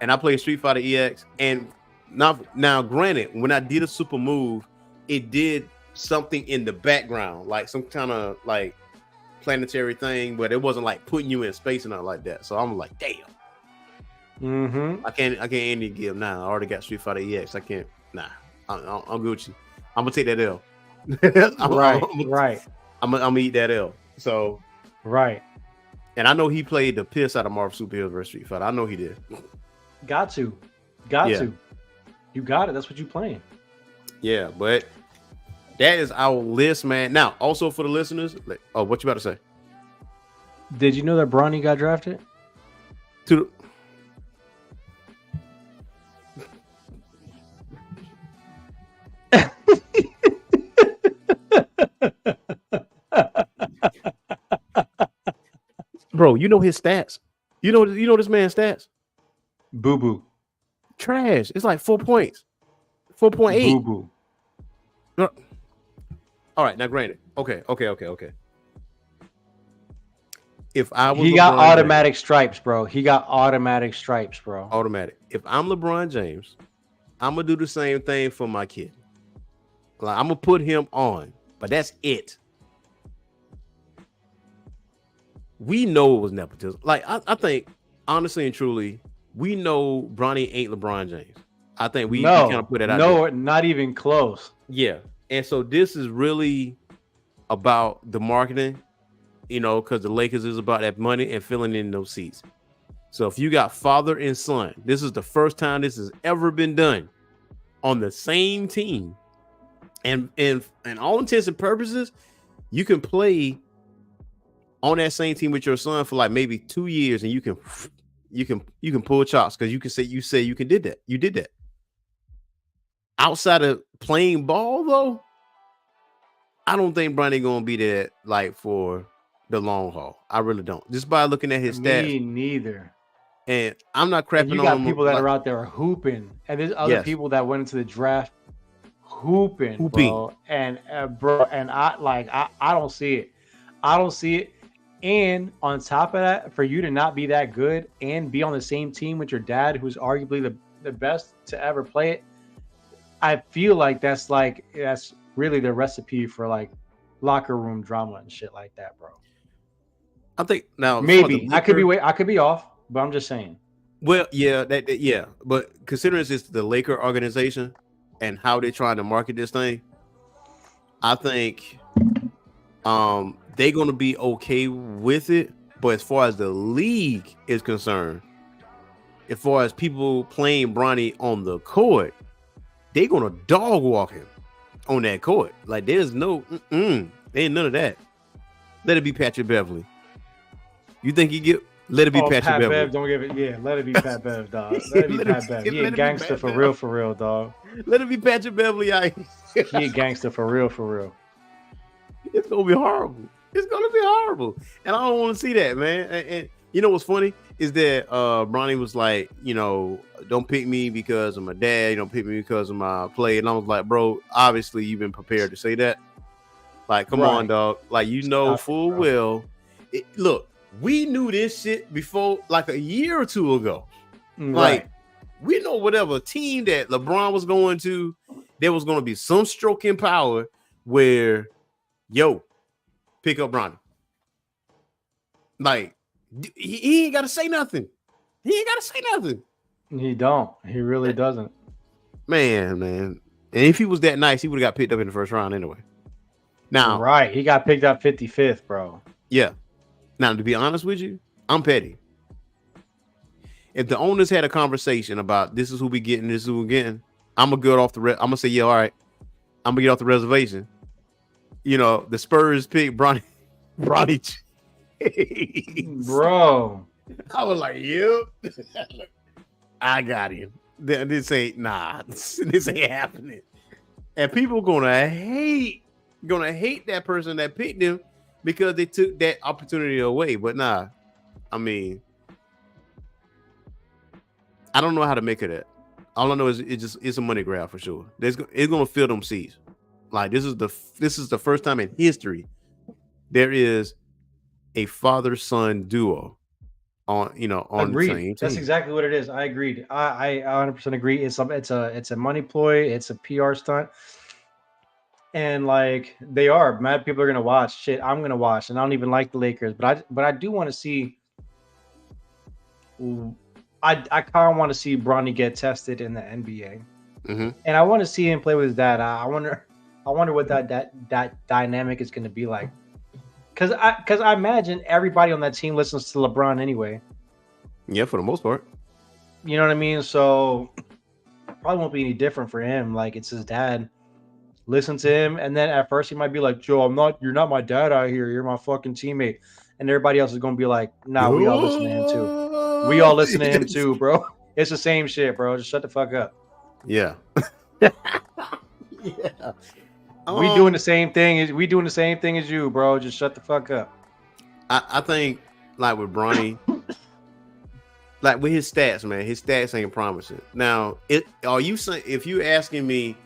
and I played Street Fighter EX. And now, granted, when I did a super move, it did something in the background, like some kind of like planetary thing, but it wasn't like putting you in space and nothing like that. So I'm like, damn. I can't any give now. I already got Street Fighter EX. I can't. Nah, I'm Gucci. I'm gonna take that L. Right. I'm gonna eat that L. So. Right. And I know he played the piss out of Marvel Superheroes versus Street Fighter. I know he did. Got to. You got it. That's what you playing. Yeah, but that is our list, man. Now, also for the listeners, what you about to say? Did you know that Bronny got drafted? Bro, you know his stats. You know this man's stats. Boo boo. Trash. It's like 4 points. 4.8. Boo boo. All right, now granted. Okay. If I was he got automatic stripes, bro. He got automatic stripes, bro. Automatic. If I'm LeBron James, I'm gonna do the same thing for my kid. Like, I'm gonna put him on, but that's it. We know it was nepotism. Like, I think, honestly and truly, we know Bronny ain't LeBron James. I think we kind of put it out there. No, not even close. Yeah. And so this is really about the marketing, because the Lakers is about that money and filling in those seats. So if you got father and son, this is the first time this has ever been done on the same team. And all intents and purposes, you can play on that same team with your son for like maybe 2 years, and you can pull chops because you say you did that. You did that. Outside of playing ball, though, I don't think Bronny gonna be there like for the long haul. I really don't. Just by looking at his stats. Me neither. And I'm not crapping on him. You got people that are out there hooping, and there's other people that went into the draft hooping. Bro. And I don't see it. I don't see it. And on top of that, for you to not be that good and be on the same team with your dad, who's arguably the best to ever play it, I feel like that's really the recipe for like locker room drama and shit like that, bro. I think now maybe I could be off, but I'm just saying. Well, yeah, but considering it's the Laker organization and how they're trying to market this thing, I think they're going to be okay with it. But as far as the league is concerned, as far as people playing Bronny on the court, they're going to dog walk him on that court. Like, there's no, ain't none of that. Let it be Patrick Beverly. You think let it be Patrick Beverly. Bev, don't give it. Yeah, let it be Pat Bev, dog. Let it be Pat Bev. He a gangster for real, dog. Let it be Patrick Beverly. He a gangster for real. It's gonna be horrible. And I don't want to see that, man. And you know what's funny is that Bronny was like, don't pick me because of my dad. You don't pick me because of my play. And I was like, bro, obviously you've been prepared to say that. Like, come on, dog. Like, you know full well. Look, we knew this shit before, like a year or two ago. Like, we know whatever team that LeBron was going to, there was going to be some stroke in power where, pick up Bronny. Like, he ain't got to say nothing. He ain't got to say nothing. He don't. He really doesn't. Man. And if he was that nice, he would have got picked up in the first round anyway. Now, he got picked up 55th, bro. Yeah. Now, to be honest with you, I'm petty. If the owners had a conversation about this is who we getting, this is who we're getting, I'm gonna get off the. I'm gonna say, yeah, all right. I'm gonna get off the reservation. You know, the Spurs pick Bronny. Bro, I was like, yep. I got him. This ain't this ain't happening. And people gonna hate that person that picked him because they took that opportunity away. But nah, I mean, I don't know how to make it that. All I know is it's a money grab for sure. It's gonna fill them seats. Like this is the first time in history there is a father-son duo on the same team. That's exactly what it is. I agreed. I 100% agree. It's a money ploy. It's a PR stunt. And like they are mad people are gonna watch. Shit, I'm gonna watch, and I don't even like the Lakers, but I do want to see. I kind of want to see Bronny get tested in the NBA, and I want to see him play with his dad. I wonder what that dynamic is going to be like. Because I imagine everybody on that team listens to LeBron anyway. Yeah, for the most part. You know what I mean? So probably won't be any different for him. Like it's his dad. Listen to him, and then at first he might be like, "Joe, you're not my dad out here. You're my fucking teammate." And everybody else is going to be like, "Nah, we all listen to him too. We all listen to him too, bro. It's the same shit, bro. Just shut the fuck up." Yeah. Yeah. We doing the same thing as you, bro. Just shut the fuck up. I think like with Bronny, like with his stats, man, his stats ain't promising. Now, are you saying, if you asking me,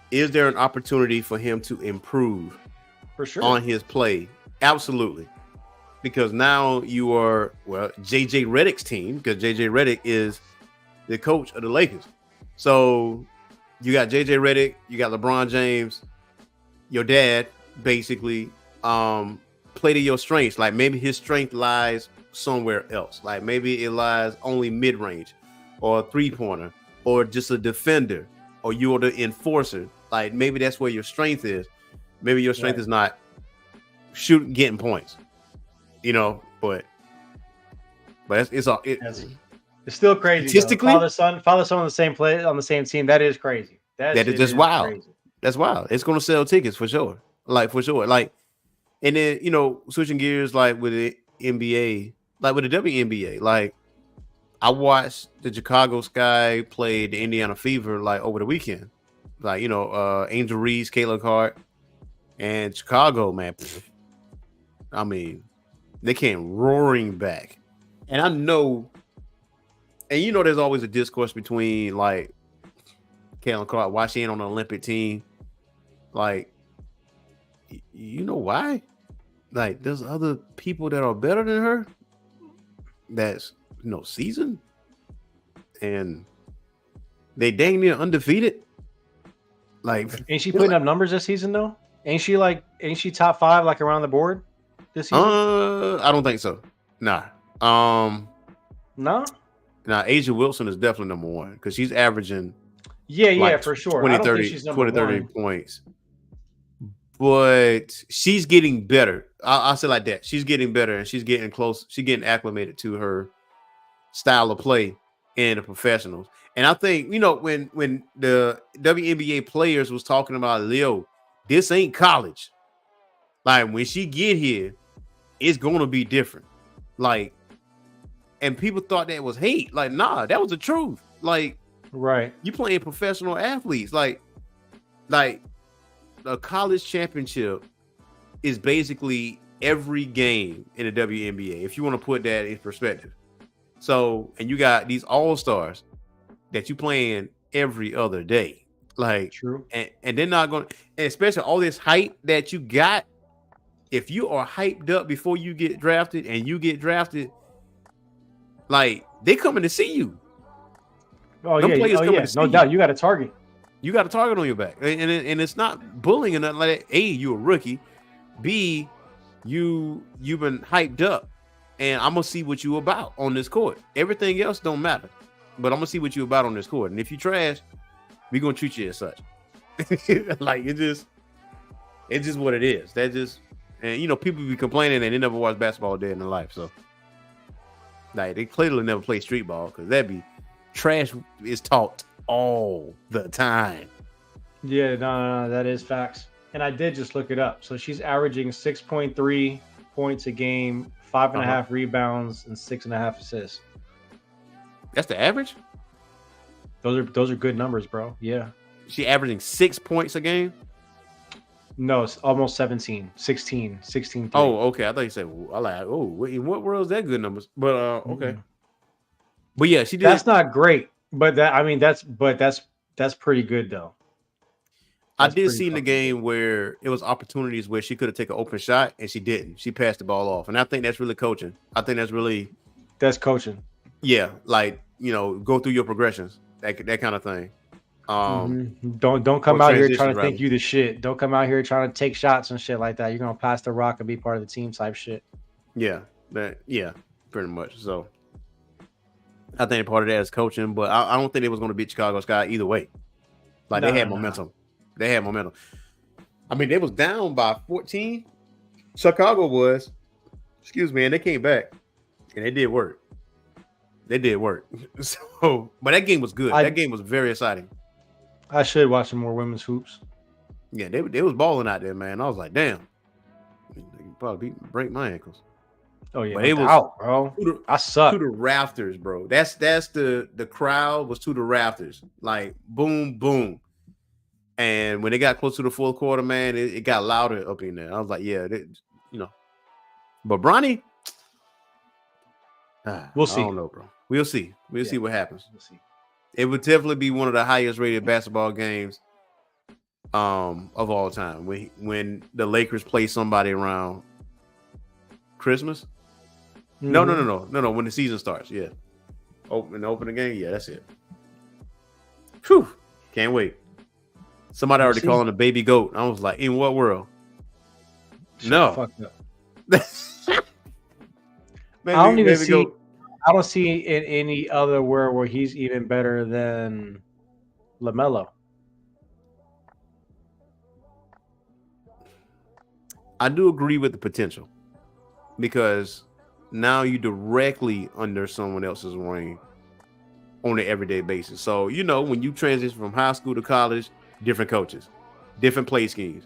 is there an opportunity for him to improve for sure on his play? Absolutely. Because now you are, JJ Redick's team, because JJ Redick is the coach of the Lakers. So you got JJ Redick, you got LeBron James, your dad basically play to your strengths. Like maybe his strength lies somewhere else. Like maybe it lies only mid-range or a three-pointer or just a defender or you're the enforcer. Like maybe that's where your strength is. Maybe your strength is not shooting, getting points. You know, but it's still crazy. Statistically, father son on the same play on the same team. That is crazy. That is just wild. Crazy. That's wild. It's going to sell tickets for sure. Like for sure. Like, and then switching gears, like with the NBA, like with the WNBA, like I watched the Chicago Sky play the Indiana Fever like over the weekend. Like Angel Reese, Caitlin Clark, and Chicago, man. I mean, they came roaring back. And I know, and there's always a discourse between like Caitlin Clark, why she ain't on the Olympic team. Like, you know why? Like, there's other people that are better than her that's seasoned. And they dang near undefeated. Like, ain't she putting up numbers this season though? Ain't she top 5 like around the board this season? I don't think so. Nah. No? Nah, Asia Wilson is definitely number 1 because she's averaging for sure. 20, 30 points. But she's getting better. I'll say like that. She's getting better and she's getting close. She's getting acclimated to her style of play in the professionals. And I think, when the WNBA players was talking about Leo, this ain't college. Like when she get here, it's going to be different. Like, and people thought that was hate. Like, nah, that was the truth. Like, right. You playing professional athletes. Like a college championship is basically every game in the WNBA, if you want to put that in perspective. So, and you got these all-stars that you playing every other day. Like, true. And they're not going, and especially all this hype that you got. If you are hyped up before you get drafted and you get drafted, like they coming to see you. Oh yeah, no doubt. You got a target. You got a target on your back, and it's not bullying or nothing like that. A, you a rookie. B, you've been hyped up, and I'm gonna see what you about on this court. Everything else don't matter, but I'm gonna see what you about on this court. And if you trash, we gonna treat you as such. Like it's just what it is. That just, and you know, people be complaining and they never watch basketball a day in their life. So like they clearly never play street ball because that'd be trash is taught all the time. Yeah, no, that is facts. And I did just look it up. So she's averaging 6.3 points a game, 5.5 rebounds, and 6.5 assists. That's the average? Those are good numbers, bro. Yeah. She averaging 6 points a game? No, it's almost 16. Oh, okay. I thought you said, in what world is that good numbers? But okay. But yeah, she did. That's not great, but that's pretty good though. I did see in the game where it was opportunities where she could have taken an open shot and she didn't. She passed the ball off, and I think that's really coaching. That's coaching. Yeah, like you know, go through your progressions, that kind of thing. Don't come out here trying to think you the shit. Don't come out here trying to take shots and shit like that. You're gonna pass the rock and be part of the team type shit. Yeah, pretty much. So I think part of that is coaching, but I don't think it was going to beat Chicago Sky either way. Like they had momentum. They had momentum. I mean, they was down by 14. Chicago was, and they came back and they did work. So, but that game was good. That game was very exciting. I should watch some more women's hoops. Yeah, they was balling out there, man. I was like, damn, they could probably break my ankles. Oh yeah, but it was out, bro. I suck to the rafters, bro. That's the crowd was to the rafters, like boom, boom. And when they got close to the fourth quarter, man, it got louder up in there. I was like, yeah, you know. But Bronny, we'll see. I don't know, bro. We'll see. We'll see what happens. We'll see. It would definitely be one of the highest rated basketball games of all time. When the Lakers play somebody around Christmas. No. When the season starts, yeah. Open the game, yeah, that's it. Whew. Can't wait. Somebody already calling a baby goat. I was like, in what world? No. Fucked up. I don't see in any other world where he's even better than LaMelo. I do agree with the potential because now you directly under someone else's reign on an everyday basis. So, you know, when you transition from high school to college, different coaches, different play schemes.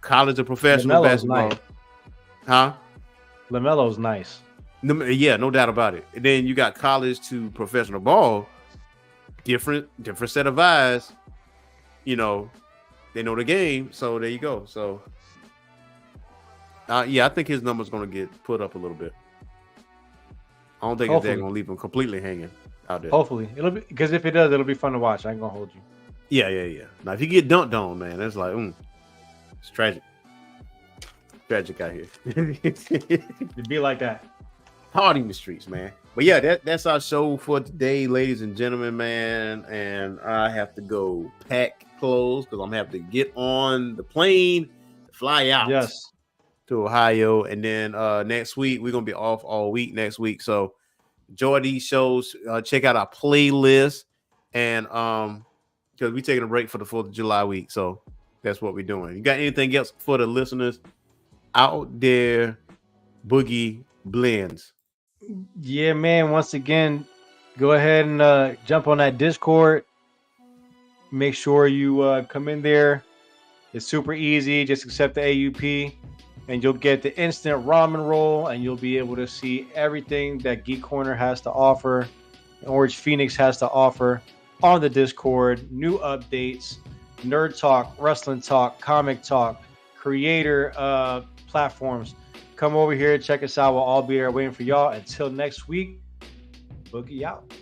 College of professional basketball. Nice. Huh? LaMelo's nice. Yeah, no doubt about it. And then you got college to professional ball, different set of eyes. You know, they know the game. So there you go. So, I think his number's going to get put up a little bit. I don't think they're going to leave him completely hanging out there. Hopefully. It'll be, because if it does, it'll be fun to watch. I ain't going to hold you. Yeah. Now, if you get dunked on, man, it's like, it's tragic. Tragic out here. It'd be like that. Hard in the streets, man. But yeah, that's our show for today, ladies and gentlemen, man. And I have to go pack clothes because I'm going to have to get on the plane, fly out to Ohio. And then next week, we're going to be off all week next week. So enjoy these shows. Check out our playlist. And because we're taking a break for the 4th of July week. So that's what we're doing. You got anything else for the listeners out there? Boogie Blends. Yeah, man. Once again, go ahead and jump on that Discord. Make sure you come in there. It's super easy. Just accept the AUP and you'll get the instant ramen roll and you'll be able to see everything that Geek Corner has to offer, and Orange Phoenix has to offer on the Discord. New updates, nerd talk, wrestling talk, comic talk, creator platforms. Come over here, check us out. We'll all be there waiting for y'all. Until next week, Boogie out.